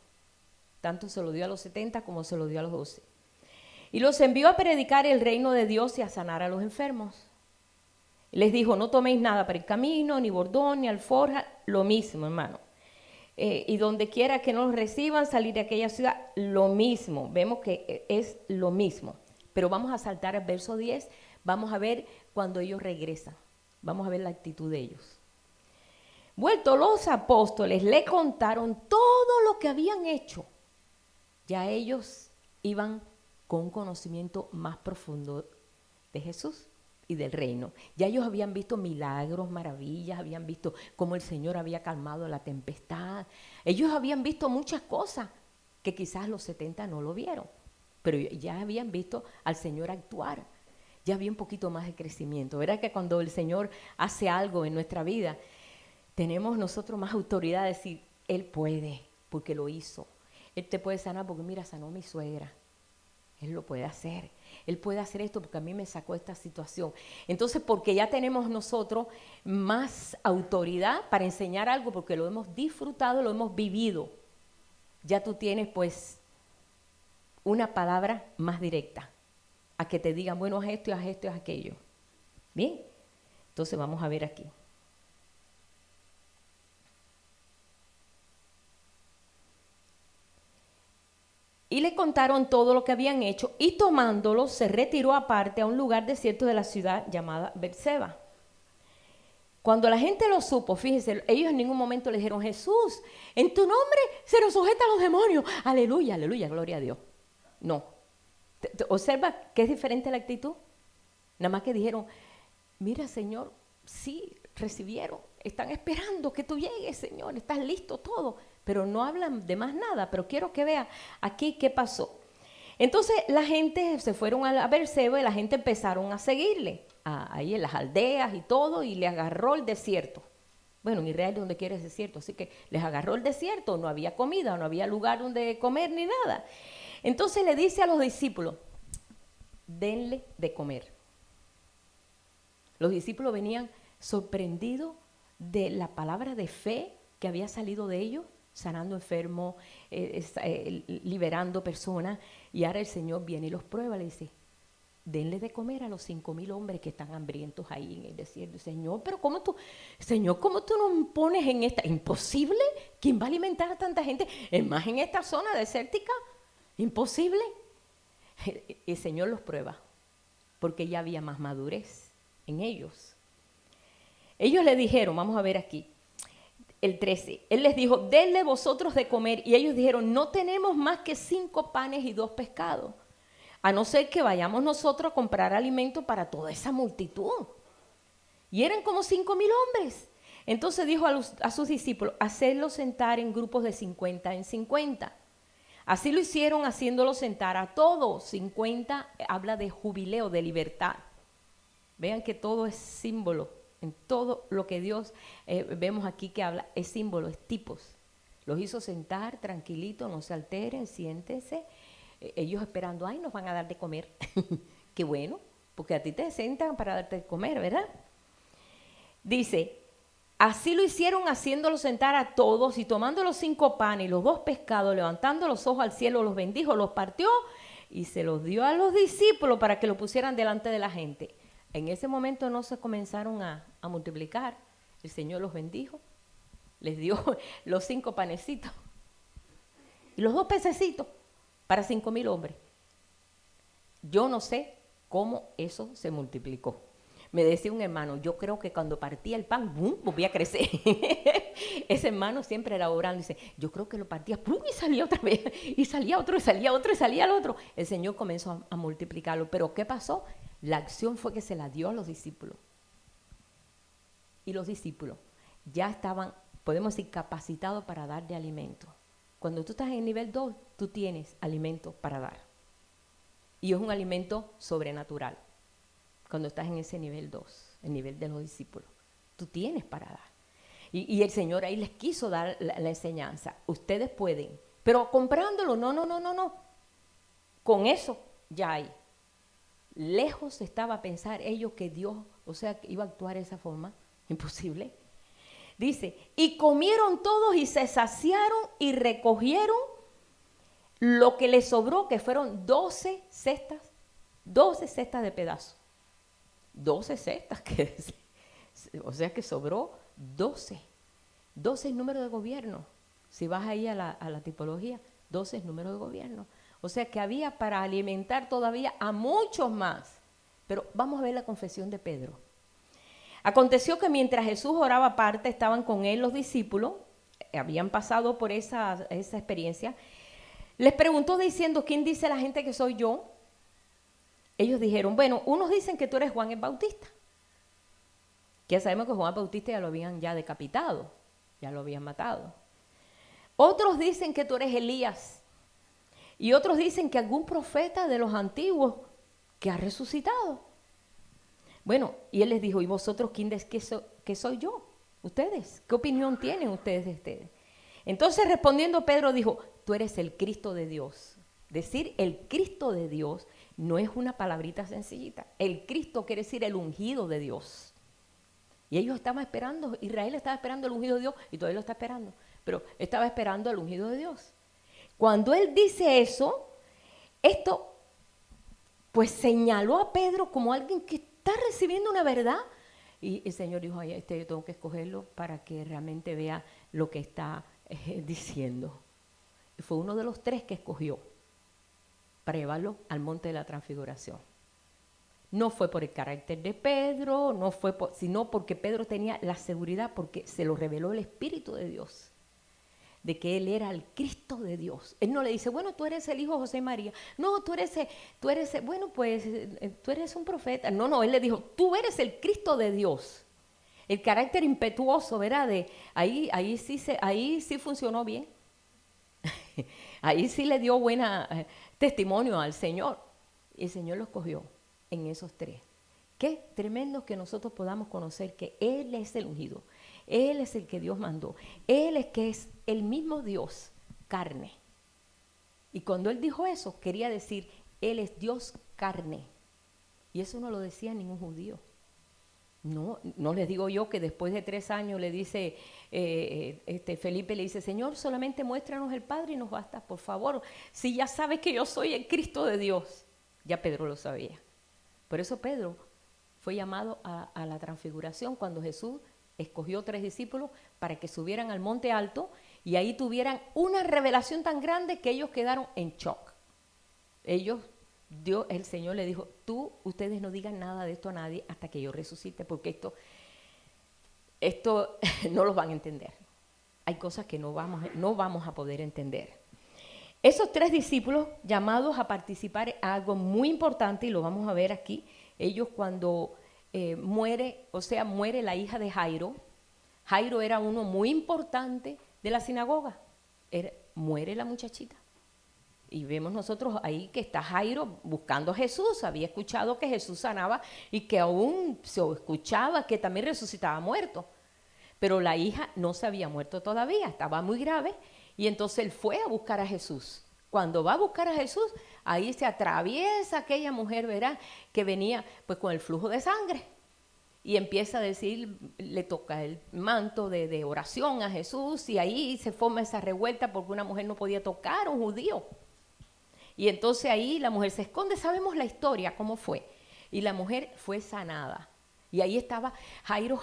Tanto se lo dio a los 70 como se lo dio a los 12. Y los envió a predicar el reino de Dios y a sanar a los enfermos. Les dijo, no toméis nada para el camino, ni bordón, ni alforja, lo mismo, hermano. Y donde quiera que nos reciban, salir de aquella ciudad, lo mismo. Vemos que es lo mismo. Pero vamos a saltar al verso 10, vamos a ver cuando ellos regresan. Vamos a ver la actitud de ellos. Vueltos los apóstoles, le contaron todo lo que habían hecho. Ya ellos iban con un conocimiento más profundo de Jesús y del reino. Ya ellos habían visto milagros, maravillas, habían visto cómo el Señor había calmado la tempestad. Ellos habían visto muchas cosas que quizás los 70 no lo vieron, pero ya habían visto al Señor actuar. Ya había un poquito más de crecimiento. ¿Verdad que cuando el Señor hace algo en nuestra vida, tenemos nosotros más autoridad de decir, Él puede, porque lo hizo. Él te puede sanar porque mira, sanó a mi suegra. Él lo puede hacer. Él puede hacer esto porque a mí me sacó esta situación. Entonces, porque ya tenemos nosotros más autoridad para enseñar algo, porque lo hemos disfrutado, lo hemos vivido. Ya tú tienes pues una palabra más directa a que te digan, bueno, haz esto, haz esto, haz aquello. Bien, entonces vamos a ver aquí. Y le contaron todo lo que habían hecho, y tomándolo se retiró aparte a un lugar desierto de la ciudad llamada Berseba. Cuando la gente lo supo, fíjense, ellos en ningún momento le dijeron, Jesús, en tu nombre se nos sujetan los demonios. Aleluya, aleluya, gloria a Dios. No. Observa que es diferente la actitud. Nada más que dijeron, mira, Señor, sí, recibieron, están esperando que tú llegues, Señor, estás listo todo. Pero no hablan de más nada, pero quiero que vea aquí qué pasó. Entonces la gente se fueron a Berseba y la gente empezaron a seguirle, ahí en las aldeas y todo, y le agarró el desierto. Bueno, en Israel donde quiera es desierto, así que les agarró el desierto, no había comida, no había lugar donde comer ni nada. Entonces le dice a los discípulos, denle de comer. Los discípulos venían sorprendidos de la palabra de fe que había salido de ellos, sanando enfermos, liberando personas, y ahora el Señor viene y los prueba, le dice, denle de comer a los 5,000 hombres que están hambrientos ahí en el desierto. Señor, pero ¿cómo tú nos pones en esta? Imposible. ¿Quién va a alimentar a tanta gente? Es más en esta zona desértica. Imposible. El Señor los prueba, porque ya había más madurez en ellos. Ellos le dijeron, vamos a ver aquí, el 13, Él les dijo, denle vosotros de comer, y ellos dijeron, no tenemos más que 5 panes y 2 pescados, a no ser que vayamos nosotros a comprar alimento para toda esa multitud. Y eran como 5,000 hombres. Entonces dijo a sus discípulos, hacedlos sentar en grupos de 50 en 50. Así lo hicieron, haciéndolos sentar a todos. 50 habla de jubileo, de libertad. Vean que todo es símbolo. En todo lo que Dios vemos aquí que habla es símbolo, es tipos. Los hizo sentar tranquilitos, no se alteren, siéntense. Ellos esperando, ay, nos van a dar de comer. Qué bueno, porque a ti te sentan para darte de comer, ¿verdad? Dice, así lo hicieron, haciéndolo sentar a todos, y tomando los 5 panes y los 2 pescados, levantando los ojos al cielo, los bendijo, los partió y se los dio a los discípulos para que lo pusieran delante de la gente. En ese momento no se comenzaron a multiplicar. El Señor los bendijo, les dio los 5 panecitos y los 2 pececitos para 5,000 hombres. Yo no sé cómo eso se multiplicó. Me decía un hermano, yo creo que cuando partía el pan, ¡bum!, volvía a crecer. Ese hermano siempre era orando, dice, yo creo que lo partía, ¡pum!, y salía otra vez, y salía otro, y salía otro, y salía el otro. El Señor comenzó a multiplicarlo. Pero ¿qué pasó? La acción fue que se la dio a los discípulos. Y los discípulos ya estaban, podemos decir, capacitados para dar de alimento. Cuando tú estás en el nivel 2, tú tienes alimento para dar. Y es un alimento sobrenatural. Cuando estás en ese nivel 2, el nivel de los discípulos, tú tienes para dar. Y el Señor ahí les quiso dar la enseñanza. Ustedes pueden, pero comprándolo, no. Con eso ya hay. Lejos estaba pensar ellos que Dios, o sea, que iba a actuar de esa forma. Imposible. Dice, y comieron todos y se saciaron y recogieron lo que les sobró, que fueron 12 cestas de pedazos. 12 cestas, o sea que sobró 12. 12 es número de gobierno. Si vas ahí a la tipología, 12 es número de gobierno. O sea que había para alimentar todavía a muchos más. Pero vamos a ver la confesión de Pedro. Aconteció que mientras Jesús oraba aparte, estaban con él los discípulos, habían pasado por esa experiencia. Les preguntó diciendo, ¿quién dice la gente que soy yo? Ellos dijeron, bueno, unos dicen que tú eres Juan el Bautista. Que ya sabemos que Juan el Bautista ya lo habían ya decapitado, ya lo habían matado. Otros dicen que tú eres Elías. Y otros dicen que algún profeta de los antiguos que ha resucitado. Bueno, y él les dijo, ¿y vosotros quién que soy yo? ¿Ustedes? ¿Qué opinión tienen ustedes de ustedes? Entonces respondiendo Pedro dijo, tú eres el Cristo de Dios. Decir el Cristo de Dios no es una palabrita sencillita. El Cristo quiere decir el ungido de Dios. Y ellos estaban esperando, Israel estaba esperando el ungido de Dios y todavía lo está esperando, pero estaba esperando el ungido de Dios. Cuando él dice eso, esto pues señaló a Pedro como alguien que está recibiendo una verdad. Y el Señor dijo, ay, yo tengo que escogerlo para que realmente vea lo que está diciendo. Y fue uno de los 3 que escogió para llevarlo al monte de la transfiguración. No fue por el carácter de Pedro, no fue sino porque Pedro tenía la seguridad, porque se lo reveló el Espíritu de Dios, de que él era el Cristo de Dios. Él no le dice, bueno, tú eres el hijo de José y María. No, tú eres bueno, pues tú eres un profeta. No, él le dijo, tú eres el Cristo de Dios. El carácter impetuoso, ¿verdad? Ahí sí funcionó bien. Ahí sí le dio buena testimonio al Señor. Y el Señor lo escogió en esos 3. Qué tremendo que nosotros podamos conocer que Él es el ungido. Él es el que Dios mandó. Él es que es el mismo Dios, carne. Y cuando Él dijo eso, quería decir, Él es Dios carne. Y eso no lo decía ningún judío. No les digo yo que después de 3 años le dice, Felipe le dice, Señor, solamente muéstranos el Padre y nos basta, por favor. Si ya sabes que yo soy el Cristo de Dios. Ya Pedro lo sabía. Por eso Pedro fue llamado a la transfiguración cuando Jesús escogió 3 discípulos para que subieran al monte alto y ahí tuvieran una revelación tan grande que ellos quedaron en shock. El Señor le dijo, ustedes no digan nada de esto a nadie hasta que yo resucite, porque esto no los van a entender. Hay cosas que no vamos a poder entender. Esos 3 discípulos llamados a participar en algo muy importante, y lo vamos a ver aquí, ellos cuando muere la hija de Jairo. Jairo era uno muy importante de la sinagoga. Muere la muchachita. Y vemos nosotros ahí que está Jairo buscando a Jesús. Había escuchado que Jesús sanaba y que aún se escuchaba que también resucitaba muerto. Pero la hija no se había muerto todavía, estaba muy grave. Y entonces él fue a buscar a Jesús. Cuando va a buscar a Jesús, ahí se atraviesa aquella mujer, ¿verdad? Que venía pues con el flujo de sangre. Y empieza a decir, le toca el manto de oración a Jesús. Y ahí se forma esa revuelta porque una mujer no podía tocar a un judío. Y entonces ahí la mujer se esconde. Sabemos la historia, cómo fue. Y la mujer fue sanada. Y ahí estaba Jairo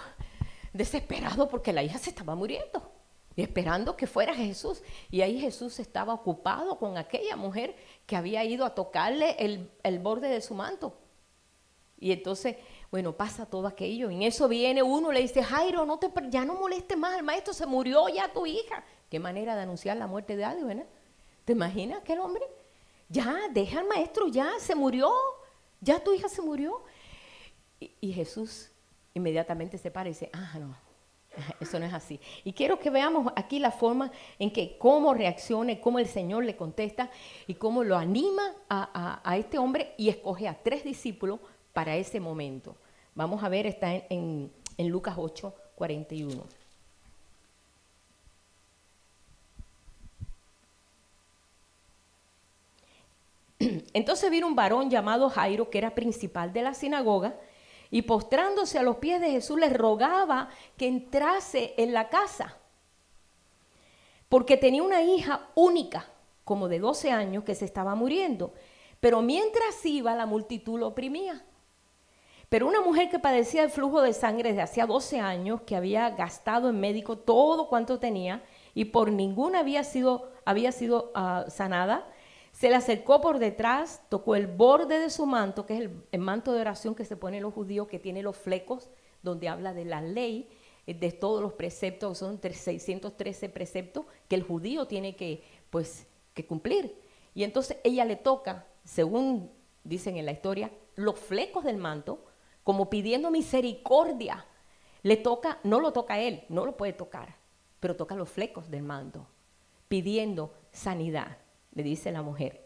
desesperado porque la hija se estaba muriendo. Y esperando que fuera Jesús. Y ahí Jesús estaba ocupado con aquella mujer que había ido a tocarle el borde de su manto. Y entonces, bueno, pasa todo aquello. En eso viene uno, le dice, Jairo, ya no molestes más al maestro, se murió ya tu hija. Qué manera de anunciar la muerte de alguien, ¿verdad? ¿Te imaginas aquel hombre? Ya, deja al maestro, ya se murió. Ya tu hija se murió. Y Jesús inmediatamente se para y dice, no. Eso no es así. Y quiero que veamos aquí la forma en que cómo reacciona, cómo el Señor le contesta y cómo lo anima a este hombre y escoge a 3 discípulos para ese momento. Vamos a ver, está en Lucas 8, 41. Entonces vino un varón llamado Jairo, que era principal de la sinagoga, y postrándose a los pies de Jesús le rogaba que entrase en la casa, porque tenía una hija única, como de 12 años, que se estaba muriendo. Pero mientras iba, la multitud lo oprimía. Pero una mujer que padecía el flujo de sangre desde hacía 12 años, que había gastado en médico todo cuanto tenía, y por ninguna había sido sanada, se le acercó por detrás, tocó el borde de su manto, que es el manto de oración que se pone los judíos, que tiene los flecos donde habla de la ley, de todos los preceptos, son 613 preceptos que el judío tiene que, pues, que cumplir. Y entonces ella le toca, según dicen en la historia, los flecos del manto, como pidiendo misericordia. Le toca, no lo toca a él, no lo puede tocar, pero toca los flecos del manto, pidiendo sanidad, le dice la mujer.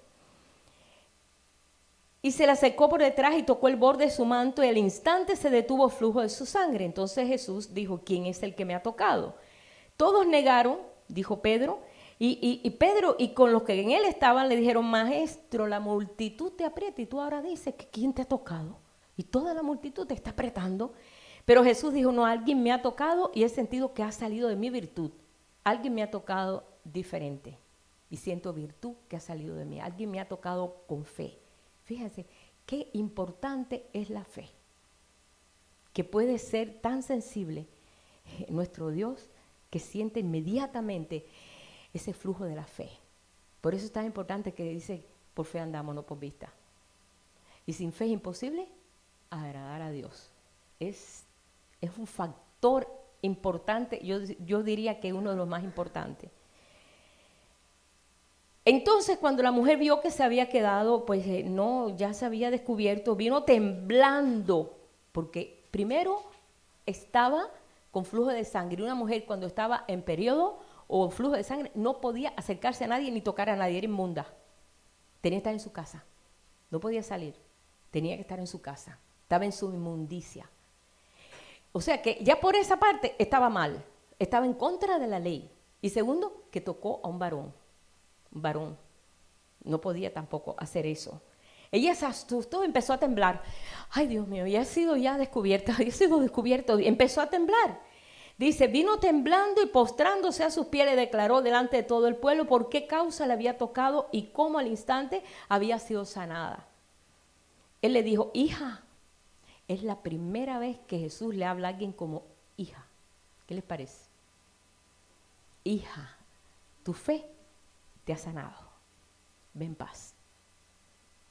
Y se le acercó por detrás y tocó el borde de su manto y al instante se detuvo el flujo de su sangre. Entonces Jesús dijo, ¿quién es el que me ha tocado? Todos negaron, dijo Pedro, y Pedro y con los que en él estaban le dijeron, maestro, la multitud te aprieta y tú ahora dices que ¿quién te ha tocado? Y toda la multitud te está apretando. Pero Jesús dijo, no, alguien me ha tocado y he sentido que ha salido de mi virtud. Alguien me ha tocado diferente y siento virtud que ha salido de mí. Alguien me ha tocado con fe. Fíjense, qué importante es la fe, que puede ser tan sensible nuestro Dios que siente inmediatamente ese flujo de la fe. Por eso es tan importante que dice, por fe andamos, no por vista. Y sin fe es imposible agradar a Dios. Es un factor importante, yo diría que uno de los más importantes. Entonces, cuando la mujer vio que se había quedado, pues no, ya se había descubierto, vino temblando, porque primero estaba con flujo de sangre. Una mujer cuando estaba en periodo o flujo de sangre no podía acercarse a nadie ni tocar a nadie, era inmunda. Tenía que estar en su casa, no podía salir, tenía que estar en su casa, estaba en su inmundicia. O sea que ya por esa parte estaba mal, estaba en contra de la ley. Y segundo, que tocó a un varón. No podía tampoco hacer eso. Ella se asustó, empezó a temblar. Ay, Dios mío, ya he sido descubierta. Empezó a temblar. Dice, vino temblando y postrándose a sus pies le declaró delante de todo el pueblo por qué causa le había tocado y cómo al instante había sido sanada. Él le dijo, hija, es la primera vez que Jesús le habla a alguien como hija. ¿Qué les parece? Hija, tu fe te ha sanado. Ve en paz.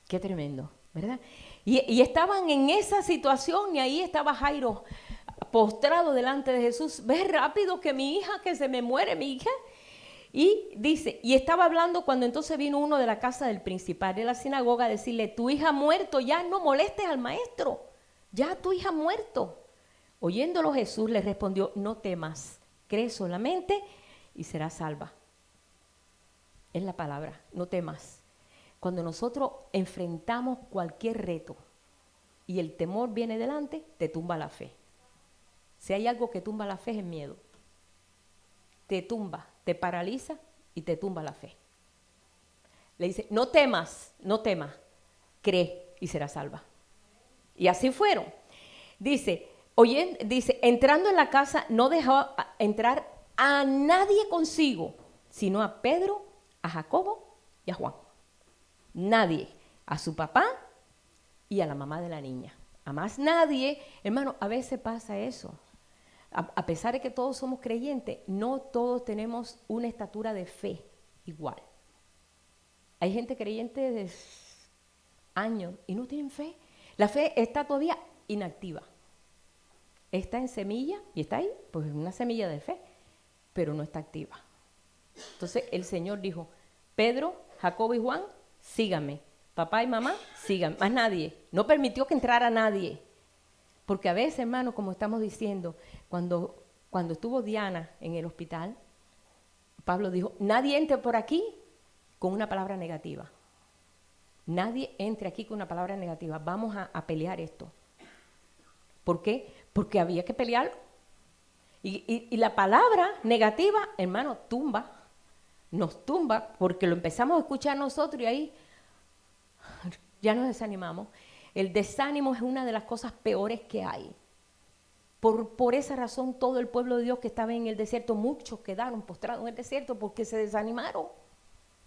Qué tremendo, ¿verdad? Y estaban en esa situación y ahí estaba Jairo postrado delante de Jesús. Ve rápido que mi hija, que se me muere mi hija. Y dice, y estaba hablando cuando entonces vino uno de la casa del principal de la sinagoga a decirle, tu hija ha muerto, ya no molestes al maestro, ya tu hija ha muerto. Oyéndolo Jesús le respondió, no temas, cree solamente y serás salva. Es la palabra, no temas. Cuando nosotros enfrentamos cualquier reto y el temor viene delante, te tumba la fe. Si hay algo que tumba la fe es el miedo. Te tumba, te paraliza y te tumba la fe. Le dice, no temas, cree y serás salva. Y así fueron. Dice, entrando en la casa no dejó entrar a nadie consigo, sino a Pedro, a Jacobo y a Juan. Nadie, a su papá y a la mamá de la niña. A más nadie, hermano, a veces pasa eso. A pesar de que todos somos creyentes, no todos tenemos una estatura de fe igual. Hay gente creyente de años y no tienen fe. La fe está todavía inactiva. Está en semilla y está ahí, pues una semilla de fe, pero no está activa. Entonces el Señor dijo, Pedro, Jacobo y Juan, síganme. Papá y mamá, síganme. Más nadie. No permitió que entrara nadie. Porque a veces, hermano, como estamos diciendo, cuando estuvo Diana en el hospital, Pablo dijo, nadie entre por aquí con una palabra negativa. Nadie entre aquí con una palabra negativa. Vamos a pelear esto. ¿Por qué? Porque había que pelear. Y la palabra negativa, hermano, nos tumba, porque lo empezamos a escuchar nosotros y ahí ya nos desanimamos. El desánimo es una de las cosas peores que hay. Por esa razón, todo el pueblo de Dios que estaba en el desierto, muchos quedaron postrados en el desierto porque se desanimaron.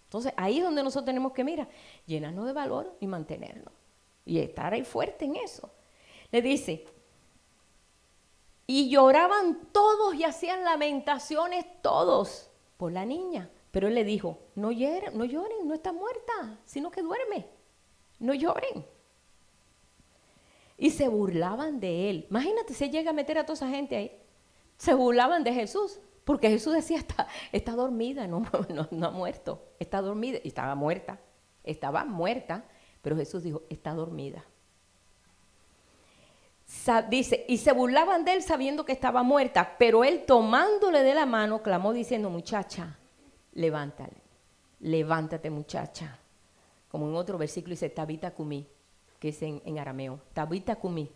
Entonces, ahí es donde nosotros tenemos que, llenarnos de valor y mantenernos. Y estar ahí fuerte en eso. Le dice, y lloraban todos y hacían lamentaciones todos por la niña. Pero él le dijo, no lloren, no está muerta, sino que duerme. No lloren. y se burlaban de él. Imagínate, se llega a meter a toda esa gente ahí. Se burlaban de Jesús, porque Jesús decía, está dormida, no ha muerto, está dormida. Y estaba muerta, pero Jesús dijo, está dormida. Dice, y se burlaban de él sabiendo que estaba muerta, pero él tomándole de la mano, clamó diciendo, muchacha, levántate muchacha. Como en otro versículo dice, Tabita Cumí, que es en arameo, Tabita Cumí.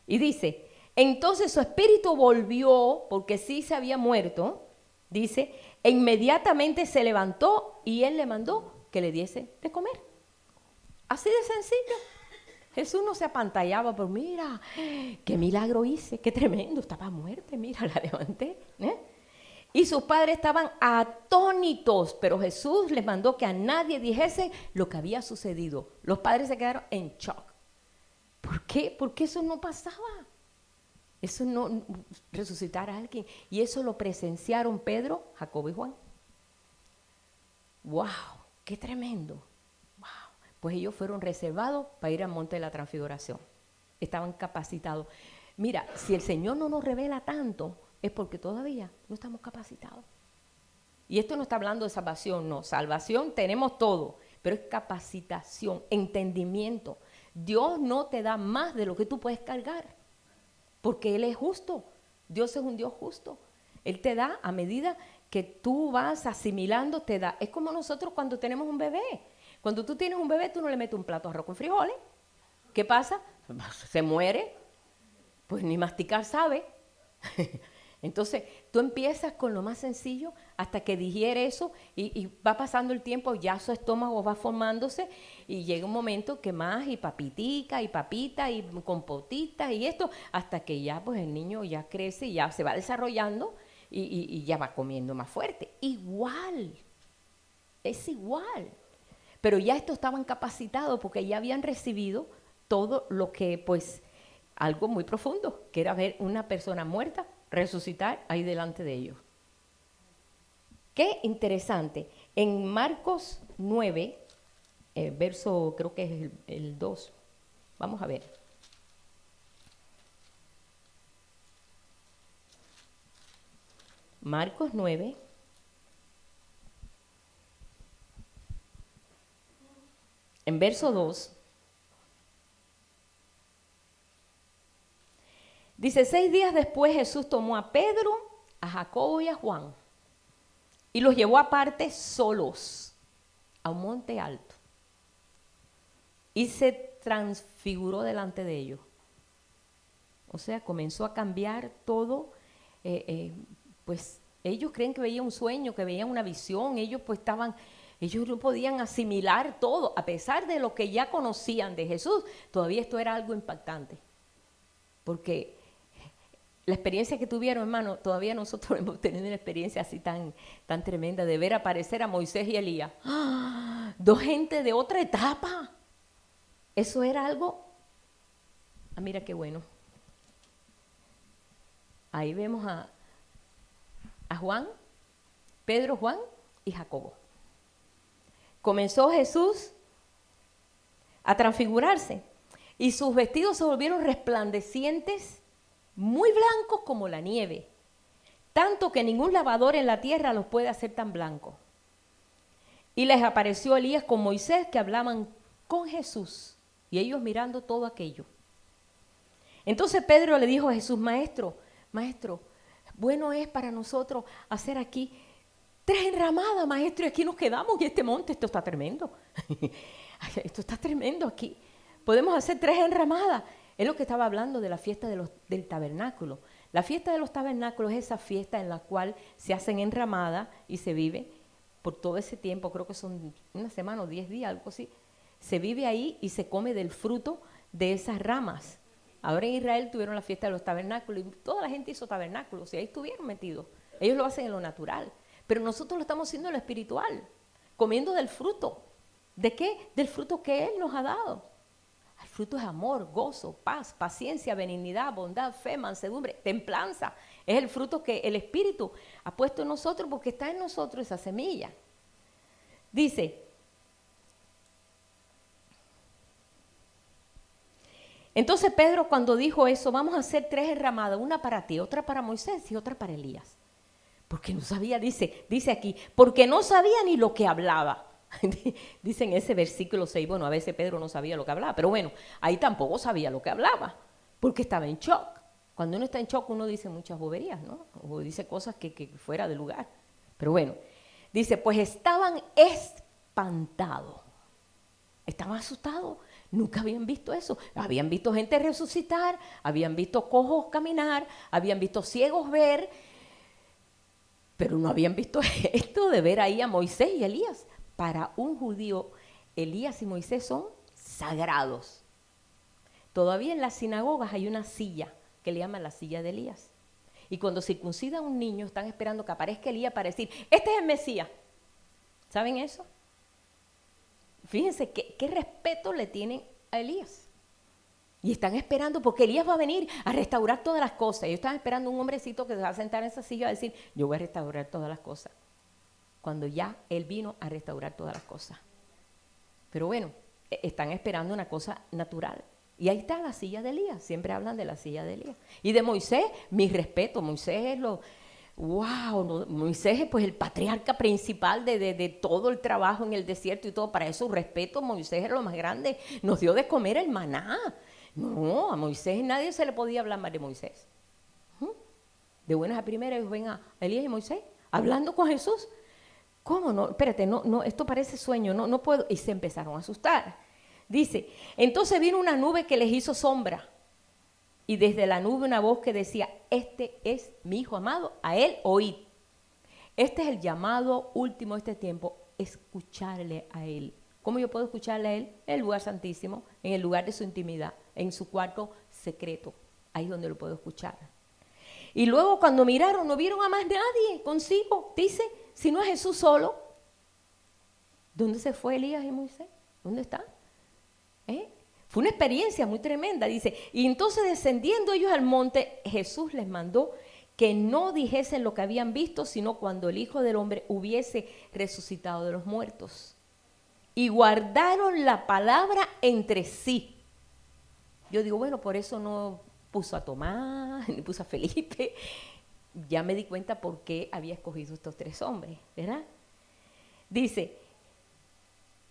Y dice, entonces su espíritu volvió, porque sí se había muerto, dice, e inmediatamente se levantó y él le mandó que le diese de comer. Así de sencillo. Jesús no se apantallaba, pero mira, qué milagro hice, qué tremendo, estaba muerta, mira, la levanté. Y sus padres estaban atónitos, pero Jesús les mandó que a nadie dijese lo que había sucedido. Los padres se quedaron en shock. ¿Por qué? Porque eso no pasaba. Eso no, resucitar a alguien. Y eso lo presenciaron Pedro, Jacobo y Juan. ¡Wow! ¡Qué tremendo! Pues ellos fueron reservados para ir al monte de la transfiguración. Estaban capacitados. Mira, si el Señor no nos revela tanto, es porque todavía no estamos capacitados. Y esto no está hablando de salvación, no. Salvación tenemos todo, pero es capacitación, entendimiento. Dios no te da más de lo que tú puedes cargar, porque Él es justo. Dios es un Dios justo. Él te da a medida que tú vas asimilando, te da. Es como nosotros cuando tenemos un bebé. Cuando tú tienes un bebé, tú no le metes un plato de arroz con frijoles. ¿Qué pasa? Se muere. Pues ni masticar sabe. Entonces, tú empiezas con lo más sencillo hasta que digiere eso y va pasando el tiempo, ya su estómago va formándose y llega un momento que más y papitica y papita y compotita y esto, hasta que ya pues el niño ya crece y ya se va desarrollando y ya va comiendo más fuerte. Igual, es igual. Pero ya estos estaban capacitados porque ya habían recibido todo lo que, pues, algo muy profundo, que era ver una persona muerta resucitar ahí delante de ellos. Qué interesante. En Marcos 9, verso, creo que es el 2. Vamos a ver. Marcos 9. En verso 2, dice, 6 días después Jesús tomó a Pedro, a Jacobo y a Juan y los llevó aparte solos a un monte alto y se transfiguró delante de ellos. O sea, comenzó a cambiar todo, pues ellos creen que veían un sueño, que veían una visión, ellos no podían asimilar todo, a pesar de lo que ya conocían de Jesús, todavía esto era algo impactante. Porque la experiencia que tuvieron, hermano, todavía nosotros hemos tenido una experiencia así tan tremenda de ver aparecer a Moisés y Elías. ¡Ah! Dos gente de otra etapa. Eso era algo, mira qué bueno. Ahí vemos a Juan, Pedro, Juan y Jacobo. Comenzó Jesús a transfigurarse y sus vestidos se volvieron resplandecientes, muy blancos como la nieve, tanto que ningún lavador en la tierra los puede hacer tan blancos. Y les apareció Elías con Moisés, que hablaban con Jesús, y ellos mirando todo aquello. Entonces Pedro le dijo a Jesús, maestro, bueno es para nosotros hacer aquí 3 enramadas, maestro, y aquí nos quedamos, y este monte, esto está tremendo. Esto está tremendo aquí. Podemos hacer 3 enramadas. Es lo que estaba hablando de la fiesta del tabernáculo. La fiesta de los tabernáculos es esa fiesta en la cual se hacen enramadas y se vive por todo ese tiempo, creo que son una semana o 10 días, algo así. Se vive ahí y se come del fruto de esas ramas. Ahora en Israel tuvieron la fiesta de los tabernáculos y toda la gente hizo tabernáculos y ahí estuvieron metidos. Ellos lo hacen en lo natural, pero nosotros lo estamos haciendo en lo espiritual, comiendo del fruto. ¿De qué? Del fruto que Él nos ha dado. El fruto es amor, gozo, paz, paciencia, benignidad, bondad, fe, mansedumbre, templanza. Es el fruto que el Espíritu ha puesto en nosotros porque está en nosotros esa semilla. Dice, Entonces Pedro cuando dijo eso, vamos a hacer 3 enramadas, una para ti, otra para Moisés y otra para Elías. Porque no sabía, dice aquí, porque no sabía ni lo que hablaba. Dice en ese versículo 6, bueno, a veces Pedro no sabía lo que hablaba, pero bueno, ahí tampoco sabía lo que hablaba, porque estaba en shock. Cuando uno está en shock uno dice muchas boberías, ¿no? O dice cosas que fuera de lugar. Pero bueno, dice, pues estaban espantados, estaban asustados. Nunca habían visto eso. Habían visto gente resucitar, habían visto cojos caminar, habían visto ciegos ver, pero no habían visto esto de ver ahí a Moisés y Elías. Para un judío, Elías y Moisés son sagrados. Todavía en las sinagogas hay una silla que le llaman la silla de Elías. Y cuando circuncidan a un niño, están esperando que aparezca Elías para decir, este es el Mesías. ¿Saben eso? Fíjense qué respeto le tienen a Elías. Y están esperando, porque Elías va a venir a restaurar todas las cosas. Ellos están esperando un hombrecito que se va a sentar en esa silla a decir, yo voy a restaurar todas las cosas. Cuando ya él vino a restaurar todas las cosas. Pero bueno, están esperando una cosa natural. Y ahí está la silla de Elías. Siempre hablan de la silla de Elías. Y de Moisés, mi respeto. Moisés es Moisés es pues el patriarca principal de todo el trabajo en el desierto y todo. Para eso respeto, Moisés era lo más grande. Nos dio de comer el maná. No, a Moisés nadie se le podía hablar más de Moisés. De buenas a primeras ellos ven a Elías y Moisés hablando con Jesús. ¿Cómo no? Espérate, no, esto parece sueño, no puedo. Y se empezaron a asustar. Dice, entonces vino una nube que les hizo sombra. Y desde la nube una voz que decía, este es mi hijo amado, a él oíd. Este es el llamado último de este tiempo, escucharle a él. ¿Cómo yo puedo escucharle a él? En el lugar santísimo, en el lugar de su intimidad, en su cuarto secreto. Ahí es donde lo puedo escuchar. Y luego cuando miraron, no vieron a más nadie consigo. Dice, si no es Jesús solo. ¿Dónde se fue Elías y Moisés? ¿Dónde están? Fue una experiencia muy tremenda, dice. Y entonces descendiendo ellos al monte, Jesús les mandó que no dijesen lo que habían visto, sino cuando el Hijo del Hombre hubiese resucitado de los muertos. Y guardaron la palabra entre sí. Yo digo, bueno, por eso no puso a Tomás, ni puso a Felipe. Ya me di cuenta por qué había escogido estos 3 hombres, ¿verdad? Dice,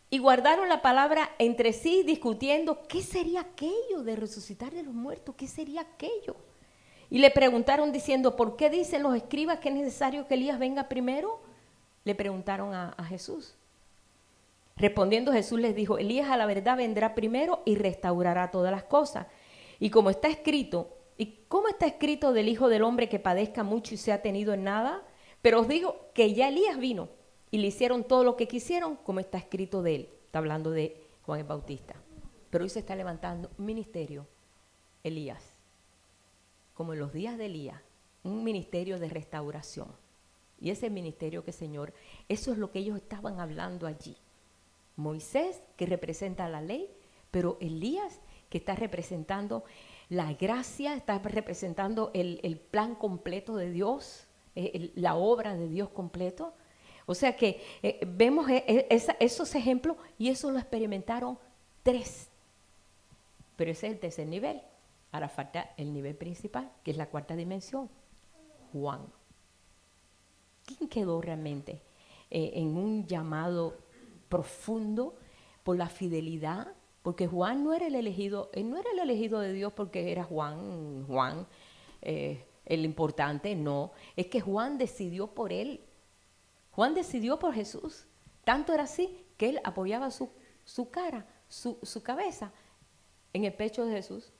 y guardaron la palabra entre sí, discutiendo, ¿qué sería aquello de resucitar de los muertos? ¿Qué sería aquello? Y le preguntaron diciendo, ¿por qué dicen los escribas que es necesario que Elías venga primero? Le preguntaron a Jesús. Respondiendo Jesús les dijo, Elías a la verdad vendrá primero y restaurará todas las cosas. Y como está escrito, ¿y cómo está escrito del Hijo del Hombre que padezca mucho y sea tenido en nada? Pero os digo que ya Elías vino y le hicieron todo lo que quisieron, como está escrito de él. Está hablando de Juan el Bautista. Pero hoy se está levantando un ministerio, Elías, como en los días de Elías, un ministerio de restauración. Y ese ministerio que, Señor, eso es lo que ellos estaban hablando allí. Moisés, que representa la ley, pero Elías, que está representando la gracia, está representando el plan completo de Dios, la obra de Dios completo. O sea que vemos esos ejemplos y eso lo experimentaron 3. Pero ese es el tercer nivel. Ahora falta el nivel principal, que es la 4ª dimensión. Juan. ¿Quién quedó realmente en un llamado profundo por la fidelidad? Porque Juan no era el elegido, él no era el elegido de Dios porque era Juan, el importante, no. Es que Juan decidió por él. Juan decidió por Jesús. Tanto era así que él apoyaba su cara, su cabeza en el pecho de Jesús.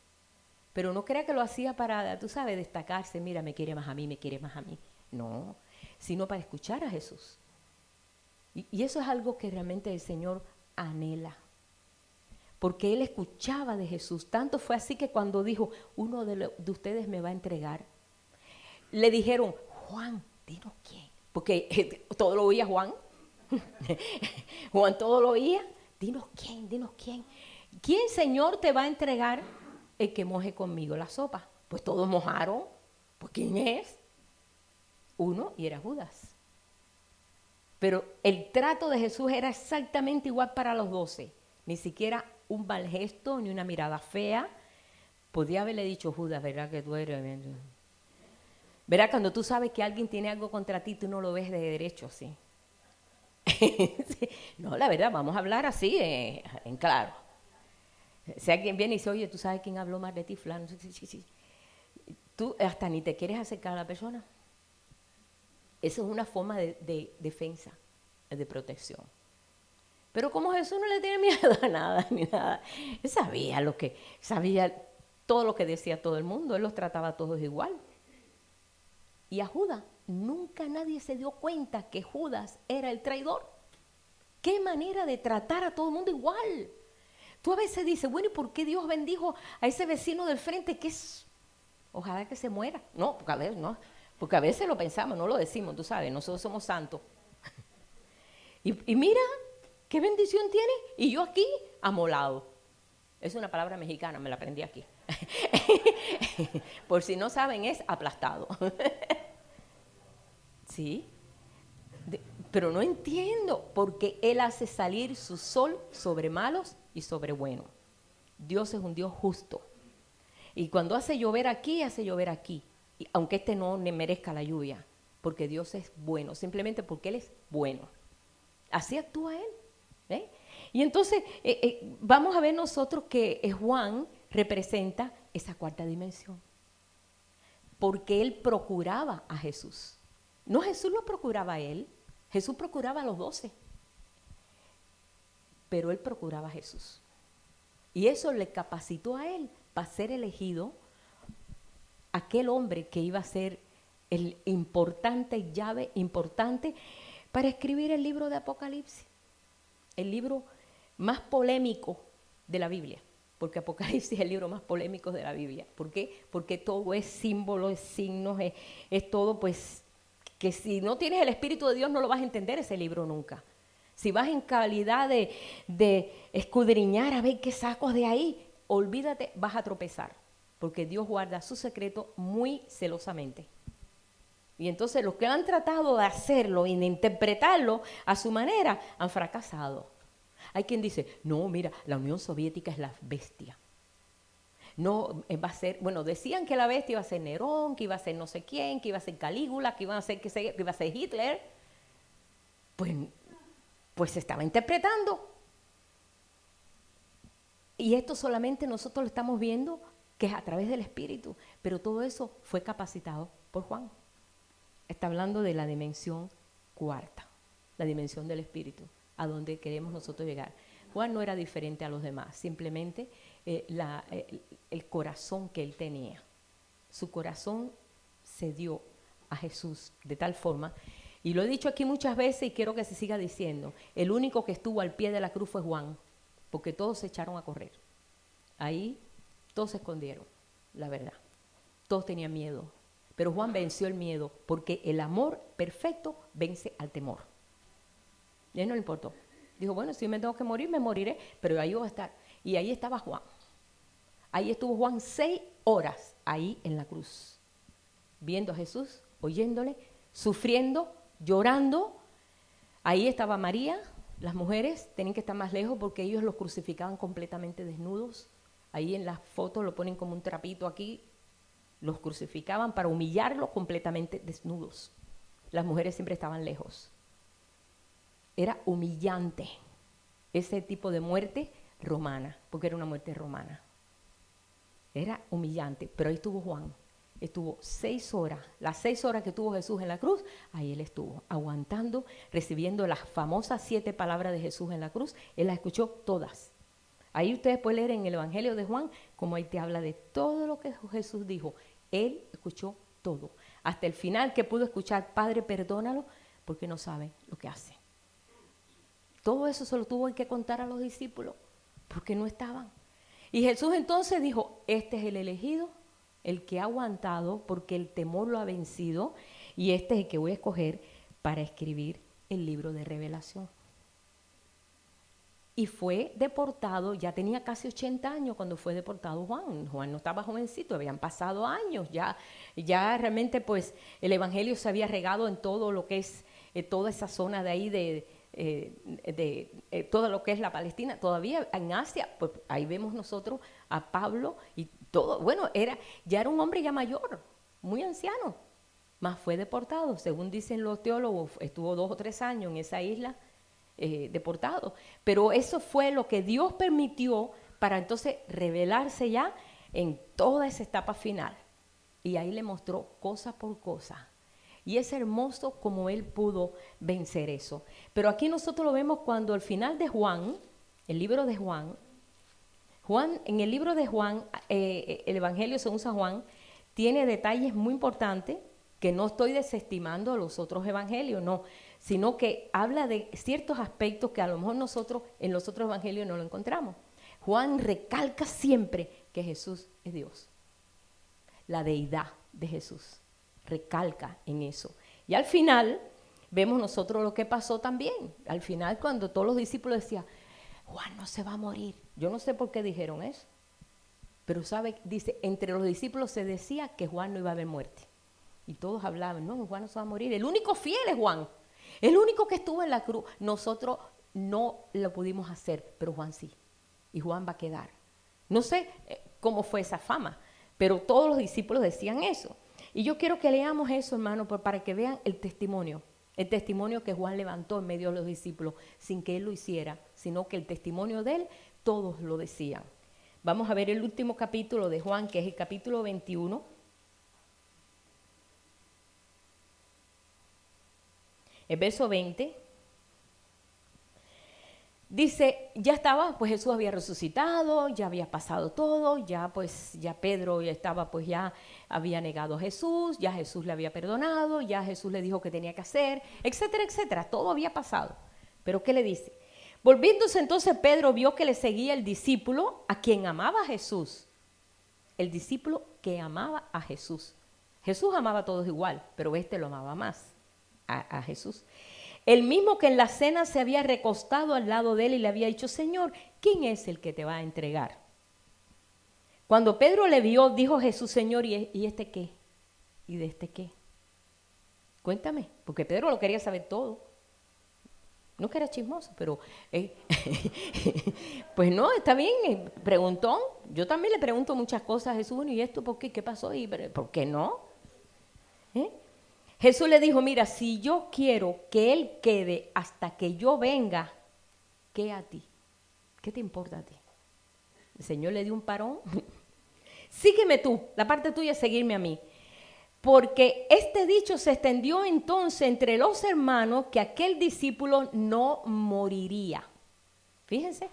Pero no crea que lo hacía para, tú sabes, destacarse. Mira, me quiere más a mí, me quiere más a mí. No, sino para escuchar a Jesús. Y eso es algo que realmente el Señor anhela. Porque él escuchaba de Jesús. Tanto fue así que cuando dijo, uno de ustedes me va a entregar, le dijeron, Juan, dinos quién. Porque todo lo oía Juan. Juan todo lo oía. Dinos quién, dinos quién. ¿Quién, Señor, te va a entregar? El que moje conmigo la sopa. Pues todos mojaron. Pues ¿quién es? Uno, y era Judas. Pero el trato de Jesús era exactamente igual para los 12. Ni siquiera un mal gesto, ni una mirada fea. Podía haberle dicho, Judas, ¿verdad que tú eres? ¿Verdad? Cuando tú sabes que alguien tiene algo contra ti, tú no lo ves de derecho, ¿sí? Sí. No, la verdad, vamos a hablar así, en claro. Si alguien viene y dice, oye, ¿tú sabes quién habló más de ti, fulano? Sí, sí, sí. Tú hasta ni te quieres acercar a la persona. Eso es una forma de defensa, de protección. Pero como Jesús no le tiene miedo a nada, ni nada, él sabía todo lo que decía todo el mundo, él los trataba a todos igual. Y a Judas, nunca nadie se dio cuenta que Judas era el traidor. ¿Qué manera de tratar a todo el mundo igual? Tú a veces dices, bueno, ¿y por qué Dios bendijo a ese vecino del frente que es, ojalá que se muera? No, porque a veces lo pensamos, no lo decimos, tú sabes, nosotros somos santos. Y mira, qué bendición tiene, y yo aquí amolado. Es una palabra mexicana, me la aprendí aquí. Por si no saben, es aplastado. ¿Sí? Pero no entiendo, porque Él hace salir su sol sobre malos y sobre buenos. Dios es un Dios justo. Y cuando hace llover aquí, y aunque no merezca la lluvia, porque Dios es bueno, simplemente porque Él es bueno. Así actúa Él. ¿eh? Y entonces vamos a ver nosotros que Juan representa esa cuarta dimensión. Porque Él procuraba a Jesús. No Jesús lo procuraba a Él, Jesús procuraba a los 12. Pero Él procuraba a Jesús. Y eso le capacitó a Él para ser elegido aquel hombre que iba a ser el importante llave importante para escribir el libro de Apocalipsis, el libro más polémico de la Biblia, porque Apocalipsis es el libro más polémico de la Biblia. ¿Por qué? Porque todo es símbolo, es signos, es todo, pues, que si no tienes el Espíritu de Dios no lo vas a entender ese libro nunca. Si vas en calidad de escudriñar a ver qué sacos de ahí, olvídate, vas a tropezar, porque Dios guarda su secreto muy celosamente. Y entonces los que han tratado de hacerlo y de interpretarlo a su manera han fracasado. Hay quien dice, no, mira, la Unión Soviética es la bestia. No, va a ser, bueno, decían que la bestia iba a ser Nerón, que iba a ser no sé quién, que iba a ser Calígula, que iba a ser Hitler. Pues se estaba interpretando. Y esto solamente nosotros lo estamos viendo que es a través del Espíritu, pero todo eso fue capacitado por Juan. Está hablando de la dimensión cuarta, la dimensión del Espíritu, a donde queremos nosotros llegar. Juan no era diferente a los demás, simplemente el corazón que él tenía. Su corazón se dio a Jesús de tal forma, y lo he dicho aquí muchas veces y quiero que se siga diciendo, el único que estuvo al pie de la cruz fue Juan, porque todos se echaron a correr. Ahí todos se escondieron, la verdad. Todos tenían miedo. Pero Juan venció el miedo, porque el amor perfecto vence al temor. Y a él no le importó. Dijo, bueno, si me tengo que morir, me moriré, pero ahí voy a estar. Y ahí estaba Juan. Ahí estuvo Juan 6 horas, ahí en la cruz, viendo a Jesús, oyéndole, sufriendo, llorando. Ahí estaba María. Las mujeres tenían que estar más lejos porque ellos los crucificaban completamente desnudos. Ahí en las fotos lo ponen como un trapito aquí. Los crucificaban para humillarlos completamente desnudos. Las mujeres siempre estaban lejos. Era humillante ese tipo de muerte romana, porque era una muerte romana. Era humillante, pero ahí estuvo Juan. Estuvo 6 horas, las 6 horas que tuvo Jesús en la cruz, ahí él estuvo, aguantando, recibiendo las famosas 7 palabras de Jesús en la cruz. Él las escuchó todas. Ahí ustedes pueden leer en el Evangelio de Juan, como ahí te habla de todo lo que Jesús dijo. Él escuchó todo. Hasta el final que pudo escuchar, Padre, perdónalo, porque no saben lo que hace. Todo eso se lo tuvo que contar a los discípulos, porque no estaban. Y Jesús entonces dijo, este es el elegido, el que ha aguantado, porque el temor lo ha vencido, y este es el que voy a escoger para escribir el libro de Revelación. Y fue deportado, ya tenía casi 80 años cuando fue deportado Juan. Juan no estaba jovencito, habían pasado años, ya realmente pues el Evangelio se había regado en todo lo que es, toda esa zona de ahí todo lo que es la Palestina. Todavía en Asia, pues ahí vemos nosotros a Pablo y todo. Bueno, ya era un hombre ya mayor, muy anciano, mas fue deportado. Según dicen los teólogos, estuvo 2 o 3 años en esa isla deportado. Pero eso fue lo que Dios permitió para entonces revelarse ya en toda esa etapa final. Y ahí le mostró cosa por cosa. Y es hermoso como él pudo vencer eso. Pero aquí nosotros lo vemos cuando al final de Juan, el libro de Juan, en el libro de Juan, el Evangelio según San Juan, tiene detalles muy importantes que no estoy desestimando a los otros evangelios, no, sino que habla de ciertos aspectos que a lo mejor nosotros en los otros evangelios no lo encontramos. Juan recalca siempre que Jesús es Dios, la deidad de Jesús, recalca en eso. Y al final vemos nosotros lo que pasó también, al final cuando todos los discípulos decían, Juan no se va a morir. Yo no sé por qué dijeron eso, pero dice, entre los discípulos se decía que Juan no iba a haber muerte. Y todos hablaban, no, Juan no se va a morir. El único fiel es Juan. El único que estuvo en la cruz. Nosotros no lo pudimos hacer, pero Juan sí. Y Juan va a quedar. No sé cómo fue esa fama, pero todos los discípulos decían eso. Y yo quiero que leamos eso, hermano, para que vean el testimonio que Juan levantó en medio de los discípulos, sin que él lo hiciera, sino que el testimonio de él, todos lo decían. Vamos a ver el último capítulo de Juan, que es el capítulo 21. El verso 20. Dice, ya estaba, pues Jesús había resucitado, ya había pasado todo, ya Pedro ya había negado a Jesús, ya Jesús le había perdonado, ya Jesús le dijo qué tenía que hacer, etcétera, etcétera, todo había pasado. Pero ¿qué le dice? Volviéndose entonces Pedro vio que le seguía el discípulo a quien amaba a Jesús, el discípulo que amaba a Jesús. Jesús amaba a todos igual, pero este lo amaba más a Jesús. El mismo que en la cena se había recostado al lado de él y le había dicho, Señor, ¿quién es el que te va a entregar? Cuando Pedro le vio, dijo Jesús, Señor, ¿y este qué? ¿Y de este qué? Cuéntame, porque Pedro lo quería saber todo. No que era chismoso, pero pues no, está bien, preguntó. Yo también le pregunto muchas cosas a Jesús, ¿y esto por qué? ¿Qué pasó? ¿Y por qué no? Jesús le dijo, mira, si yo quiero que él quede hasta que yo venga, ¿qué a ti? ¿Qué te importa a ti? El Señor le dio un parón. Sígueme tú, la parte tuya es seguirme a mí. Porque este dicho se extendió entonces entre los hermanos que aquel discípulo no moriría. Fíjense.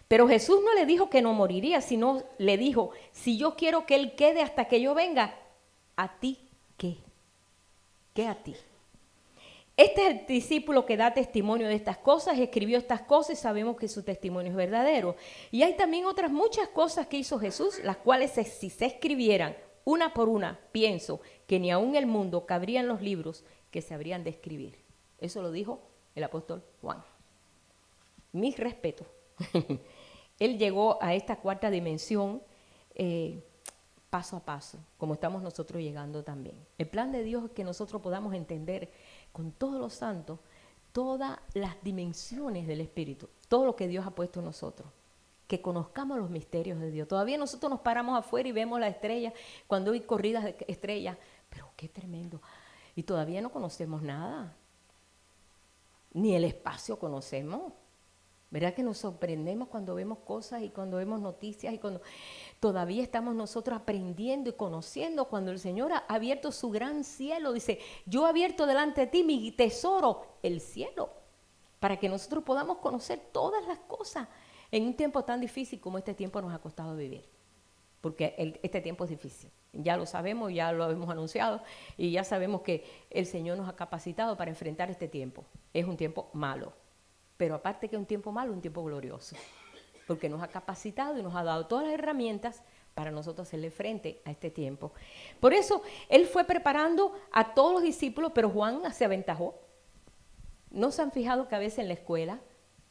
Pero Jesús no le dijo que no moriría, sino le dijo, si yo quiero que él quede hasta que yo venga, ¿a ti qué? ¿Qué a ti? Este es el discípulo que da testimonio de estas cosas, escribió estas cosas y sabemos que su testimonio es verdadero. Y hay también otras muchas cosas que hizo Jesús, las cuales si se escribieran una por una, pienso que ni aún el mundo cabrían los libros que se habrían de escribir. Eso lo dijo el apóstol Juan. Mis respetos. Él llegó a esta cuarta dimensión paso a paso, como estamos nosotros llegando también. El plan de Dios es que nosotros podamos entender con todos los santos todas las dimensiones del Espíritu, todo lo que Dios ha puesto en nosotros, que conozcamos los misterios de Dios. Todavía nosotros nos paramos afuera y vemos la estrella, cuando hay corridas de estrellas, pero qué tremendo. Y todavía no conocemos nada, ni el espacio conocemos. ¿Verdad que nos sorprendemos cuando vemos cosas y cuando vemos noticias y cuando todavía estamos nosotros aprendiendo y conociendo cuando el Señor ha abierto su gran cielo? Dice, yo he abierto delante de ti mi tesoro, el cielo, para que nosotros podamos conocer todas las cosas en un tiempo tan difícil como este tiempo nos ha costado vivir. Porque este tiempo es difícil. Ya lo sabemos, ya lo hemos anunciado y ya sabemos que el Señor nos ha capacitado para enfrentar este tiempo. Es un tiempo malo. Pero aparte que es un tiempo malo, un tiempo glorioso, porque nos ha capacitado y nos ha dado todas las herramientas para nosotros hacerle frente a este tiempo. Por eso, él fue preparando a todos los discípulos, pero Juan se aventajó. ¿No se han fijado que a veces en la escuela,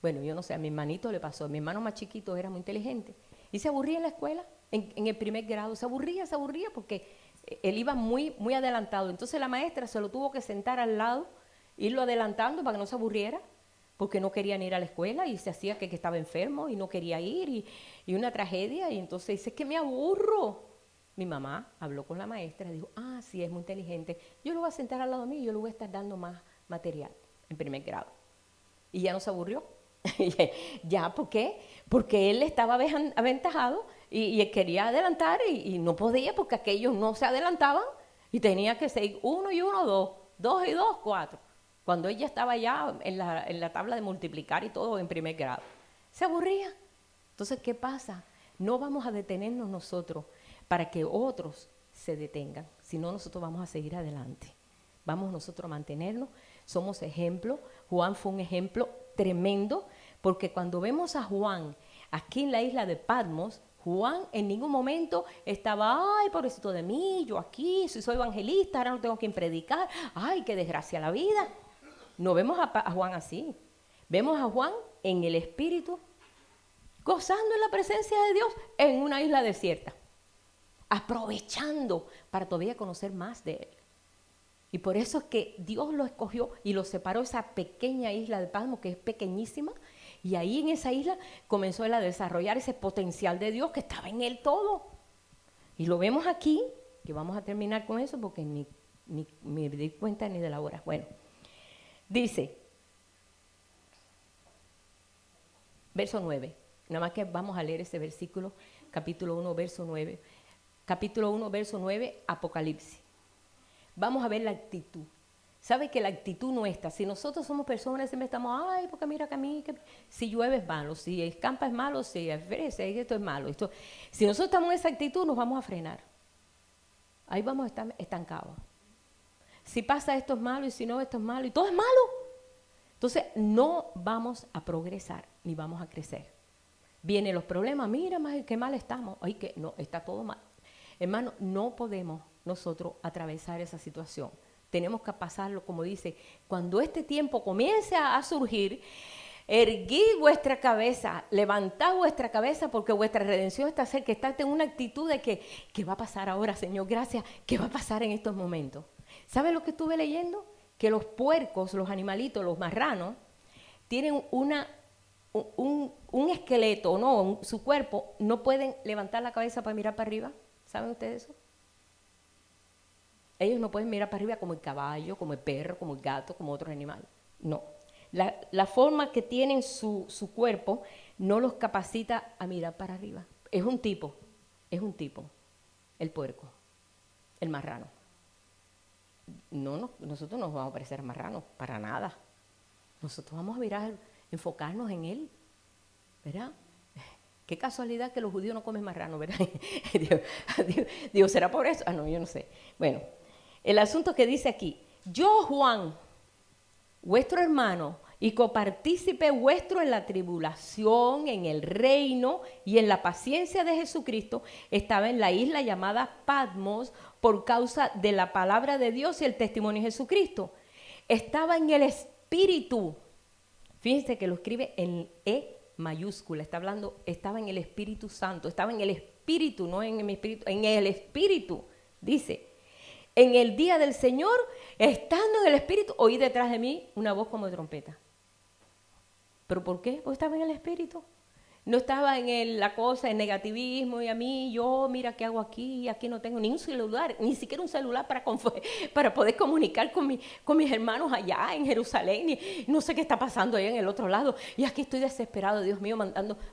bueno, yo no sé, a mi hermanito le pasó, mi hermano más chiquito era muy inteligente, y se aburría en la escuela, en el primer grado, se aburría porque él iba muy, muy adelantado. Entonces la maestra se lo tuvo que sentar al lado, irlo adelantando para que no se aburriera. porque no querían ir a la escuela y se hacía que estaba enfermo y no quería ir y una tragedia. Y entonces dice que me aburro. Mi mamá habló con la maestra y dijo, sí, es muy inteligente. Yo lo voy a sentar al lado mío y yo le voy a estar dando más material en primer grado. Y ya no se aburrió. Ya, ¿por qué? Porque él estaba aventajado y él quería adelantar y no podía porque aquellos no se adelantaban y tenía que seguir 1 y 1, 2, 2 y 2, 4. Cuando ella estaba ya en la tabla de multiplicar y todo en primer grado. Se aburría. Entonces, ¿qué pasa? No vamos a detenernos nosotros para que otros se detengan, sino nosotros vamos a seguir adelante. Vamos nosotros a mantenernos, somos ejemplo. Juan fue un ejemplo tremendo, porque cuando vemos a Juan aquí en la isla de Patmos, Juan en ningún momento estaba, ay, pobrecito de mí, yo aquí, si soy evangelista, ahora no tengo quien predicar, ay, qué desgracia la vida. No vemos a Juan así. Vemos a Juan en el Espíritu, gozando en la presencia de Dios en una isla desierta, aprovechando para todavía conocer más de Él. Y por eso es que Dios lo escogió y lo separó esa pequeña isla de Patmos, que es pequeñísima, y ahí en esa isla comenzó Él a desarrollar ese potencial de Dios que estaba en Él todo. Y lo vemos aquí, que vamos a terminar con eso porque ni me di cuenta ni de la hora. Bueno, dice, verso 9, nada más que vamos a leer ese versículo, capítulo 1, verso 9. Capítulo 1, verso 9, Apocalipsis. Vamos a ver la actitud. ¿Sabe que la actitud nuestra, si nosotros somos personas, siempre estamos, ay, porque mira que a mí, que si llueve es malo, si escampa es malo, si ofrece, esto es malo. Si nosotros estamos en esa actitud, nos vamos a frenar. Ahí vamos a estar estancados. Si pasa esto es malo y si no esto es malo y todo es malo, entonces no vamos a progresar ni vamos a crecer. Vienen los problemas, mira, qué mal estamos. Ay, que no, está todo mal. Hermano, no podemos nosotros atravesar esa situación. Tenemos que pasarlo, como dice, cuando este tiempo comience a surgir, erguid vuestra cabeza, levantad vuestra cabeza porque vuestra redención está cerca. Estad en una actitud de que, ¿qué va a pasar ahora, Señor? Gracias. ¿Qué va a pasar en estos momentos? ¿Sabe lo que estuve leyendo? Que los puercos, los animalitos, los marranos, tienen un esqueleto, ¿no? Su cuerpo, no pueden levantar la cabeza para mirar para arriba. ¿Saben ustedes eso? Ellos no pueden mirar para arriba como el caballo, como el perro, como el gato, como otros animales. No. La forma que tienen su cuerpo no los capacita a mirar para arriba. Es un tipo, el puerco, el marrano. No, nosotros no nos vamos a parecer marranos, para nada. Nosotros vamos a mirar, enfocarnos en Él, ¿verdad? Qué casualidad que los judíos no comen marrano, ¿verdad? Dios, ¿será por eso? No, yo no sé. Bueno, el asunto que dice aquí, yo, Juan, vuestro hermano y copartícipe vuestro en la tribulación, en el reino y en la paciencia de Jesucristo, estaba en la isla llamada Patmos por causa de la palabra de Dios y el testimonio de Jesucristo. Estaba en el Espíritu. Fíjense que lo escribe en E mayúscula, está hablando, estaba en el Espíritu Santo, estaba en el Espíritu, no en mi espíritu, en el Espíritu, dice. En el día del Señor, estando en el Espíritu, oí detrás de mí una voz como de trompeta. ¿Pero por qué? Porque estaba en el Espíritu. No estaba en la cosa, en negativismo, y a mí, yo, mira qué hago aquí no tengo ni un celular, ni siquiera un celular para poder comunicar con mis hermanos allá en Jerusalén, y no sé qué está pasando allá en el otro lado, y aquí estoy desesperado, Dios mío,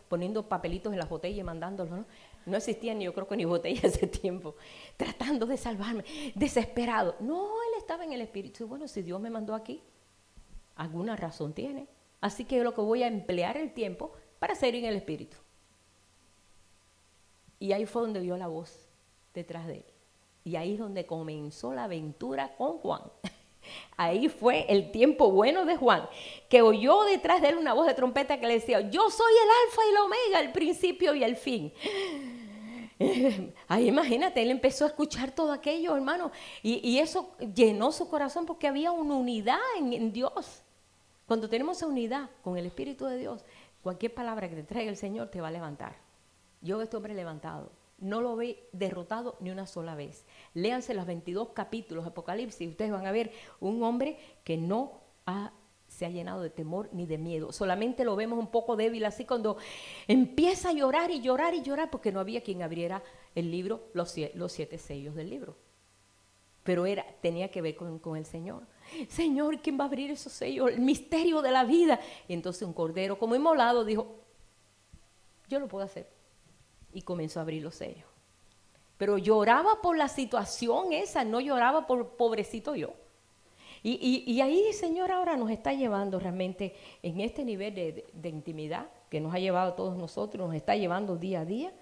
poniendo papelitos en las botellas y mandándolos, ¿no? No existían, yo creo que ni botellas ese tiempo, tratando de salvarme, desesperado. No, él estaba en el Espíritu, y bueno, si Dios me mandó aquí, alguna razón tiene, así que yo lo que voy a emplear el tiempo para ser en el Espíritu. Y ahí fue donde vio la voz detrás de él. Y ahí es donde comenzó la aventura con Juan. Ahí fue el tiempo bueno de Juan, que oyó detrás de él una voz de trompeta que le decía, yo soy el alfa y el omega, el principio y el fin. Ahí imagínate, él empezó a escuchar todo aquello, hermano, y eso llenó su corazón porque había una unidad en Dios. Cuando tenemos esa unidad con el Espíritu de Dios, cualquier palabra que te traiga el Señor te va a levantar. Yo veo a este hombre levantado. No lo ve derrotado ni una sola vez. Léanse los 22 capítulos de Apocalipsis y ustedes van a ver un hombre que no ha se ha llenado de temor ni de miedo. Solamente lo vemos un poco débil así cuando empieza a llorar y llorar y llorar porque no había quien abriera el libro, los 7 sellos del libro. Pero tenía que ver con el Señor. Señor, ¿quién va a abrir esos sellos? El misterio de la vida. Y entonces un cordero como inmolado dijo, yo lo puedo hacer. Y comenzó a abrir los sellos. Pero lloraba por la situación esa, no lloraba por pobrecito yo. Y ahí el Señor ahora nos está llevando realmente en este nivel de intimidad que nos ha llevado a todos nosotros, nos está llevando día a día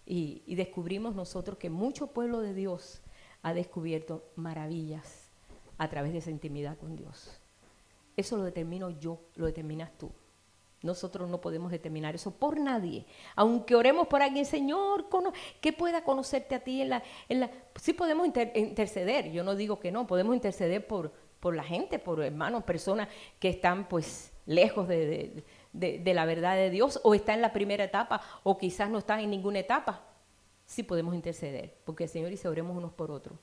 y descubrimos nosotros que mucho pueblo de Dios ha descubierto maravillas a través de esa intimidad con Dios. Eso lo determino yo, lo determinas tú. Nosotros no podemos determinar eso por nadie. Aunque oremos por alguien, Señor, que pueda conocerte a ti sí podemos interceder, yo no digo que no, podemos interceder por la gente, por hermanos, personas que están pues lejos de la verdad de Dios o están en la primera etapa o quizás no están en ninguna etapa. Sí podemos interceder, porque el Señor dice oremos unos por otros.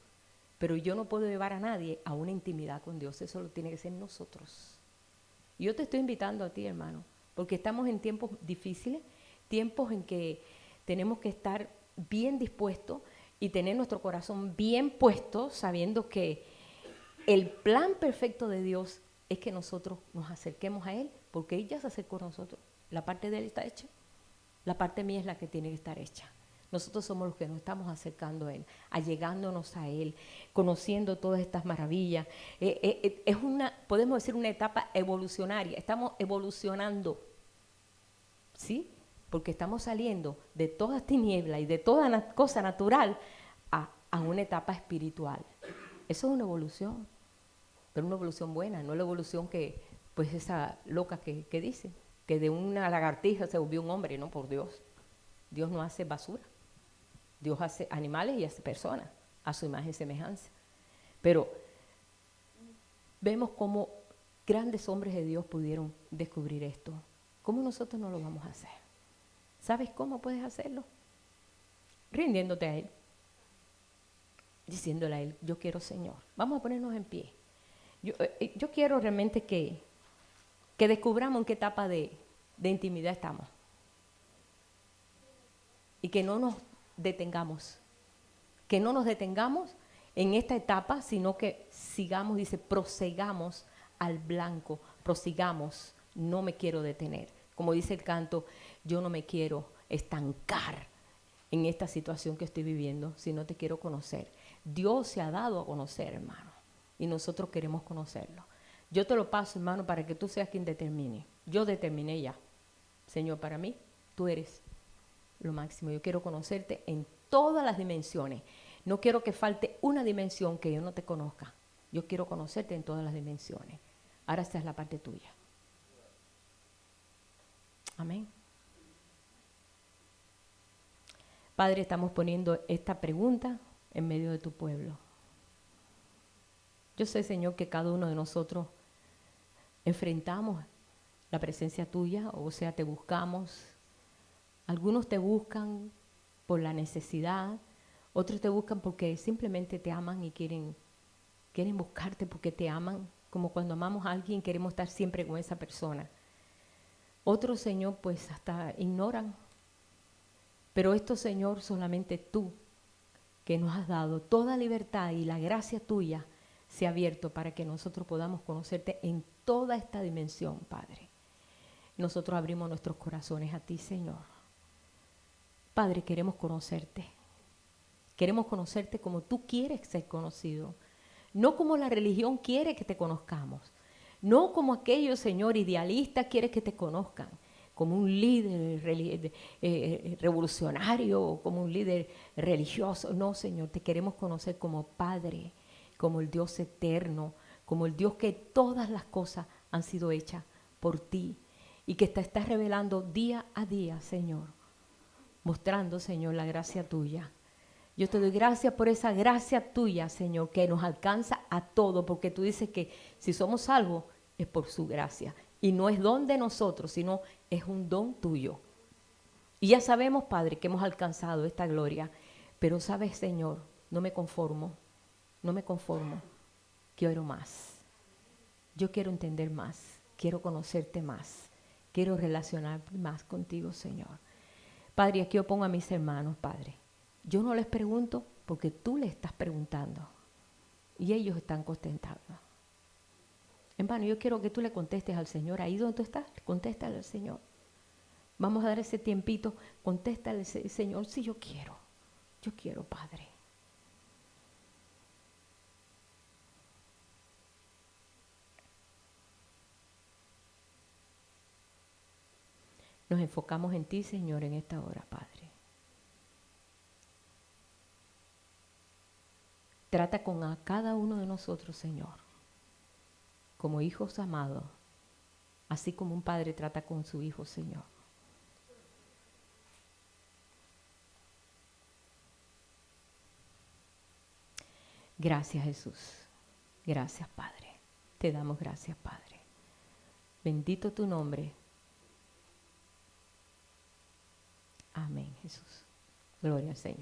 Pero yo no puedo llevar a nadie a una intimidad con Dios, eso lo tiene que ser nosotros. Y yo te estoy invitando a ti, hermano, porque estamos en tiempos difíciles, tiempos en que tenemos que estar bien dispuestos y tener nuestro corazón bien puesto, sabiendo que el plan perfecto de Dios es que nosotros nos acerquemos a Él, porque Él ya se acercó a nosotros. La parte de Él está hecha, la parte mía es la que tiene que estar hecha. Nosotros somos los que nos estamos acercando a Él, allegándonos a Él, conociendo todas estas maravillas. Es podemos decir, una etapa evolucionaria. Estamos evolucionando, ¿sí? Porque estamos saliendo de toda tiniebla y de toda cosa natural a una etapa espiritual. Eso es una evolución, pero una evolución buena, no la evolución que, pues esa loca que dice, que de una lagartija se volvió un hombre, no, por Dios. Dios no hace basura. Dios hace animales y hace personas a su imagen y semejanza. Pero vemos cómo grandes hombres de Dios pudieron descubrir esto. ¿Cómo nosotros no lo vamos a hacer? ¿Sabes cómo puedes hacerlo? Rindiéndote a Él. Diciéndole a Él, yo quiero, Señor. Vamos a ponernos en pie. Yo quiero realmente que descubramos en qué etapa de intimidad estamos. Y que no nos detengamos. Que no nos detengamos en esta etapa, sino que sigamos, dice, prosigamos al blanco, prosigamos, no me quiero detener. Como dice el canto, yo no me quiero estancar en esta situación que estoy viviendo, sino te quiero conocer. Dios se ha dado a conocer, hermano, y nosotros queremos conocerlo. Yo te lo paso, hermano, para que tú seas quien determine. Yo determiné ya. Señor, para mí, tú eres lo máximo. Yo quiero conocerte en todas las dimensiones. No quiero que falte una dimensión que yo no te conozca. Yo quiero conocerte en todas las dimensiones. Ahora esta es la parte tuya. Amén. Padre, estamos poniendo esta pregunta en medio de tu pueblo. Yo sé, Señor, que cada uno de nosotros enfrentamos la presencia tuya, o sea, te buscamos. Algunos te buscan por la necesidad, otros te buscan porque simplemente te aman y quieren buscarte porque te aman, como cuando amamos a alguien queremos estar siempre con esa persona. Otros, Señor, pues hasta ignoran. Pero esto, Señor, solamente tú, que nos has dado toda libertad y la gracia tuya, se ha abierto para que nosotros podamos conocerte en toda esta dimensión, Padre. Nosotros abrimos nuestros corazones a ti, Señor. Padre, queremos conocerte. Queremos conocerte como tú quieres ser conocido. No como la religión quiere que te conozcamos. No como aquellos, Señor, idealistas quieren que te conozcan. Como un líder revolucionario o como un líder religioso. No, Señor, te queremos conocer como Padre, como el Dios eterno, como el Dios que todas las cosas han sido hechas por ti y que te estás revelando día a día, Señor, mostrando, Señor, la gracia tuya. Yo te doy gracias por esa gracia tuya, Señor, que nos alcanza a todo, porque tú dices que si somos salvos es por su gracia. Y no es don de nosotros, sino es un don tuyo. Y ya sabemos, Padre, que hemos alcanzado esta gloria. Pero sabes, Señor, no me conformo, quiero más. Yo quiero entender más. quiero conocerte más, quiero relacionarme más contigo, Señor. Padre, aquí yo pongo a mis hermanos, Padre. Yo no les pregunto porque tú les estás preguntando y ellos están contestando. Hermano, yo quiero que tú le contestes al Señor. Ahí donde tú estás, contéstale al Señor. Vamos a dar ese tiempito, contéstale al Señor, sí, yo quiero, Padre. Nos enfocamos en ti, Señor, en esta hora, Padre. Trata con a cada uno de nosotros, Señor, como hijos amados, así como un padre trata con su hijo, Señor. Gracias, Jesús. Gracias, Padre. Te damos gracias, Padre. Bendito tu nombre. Amén, Jesús. Gloria al Señor.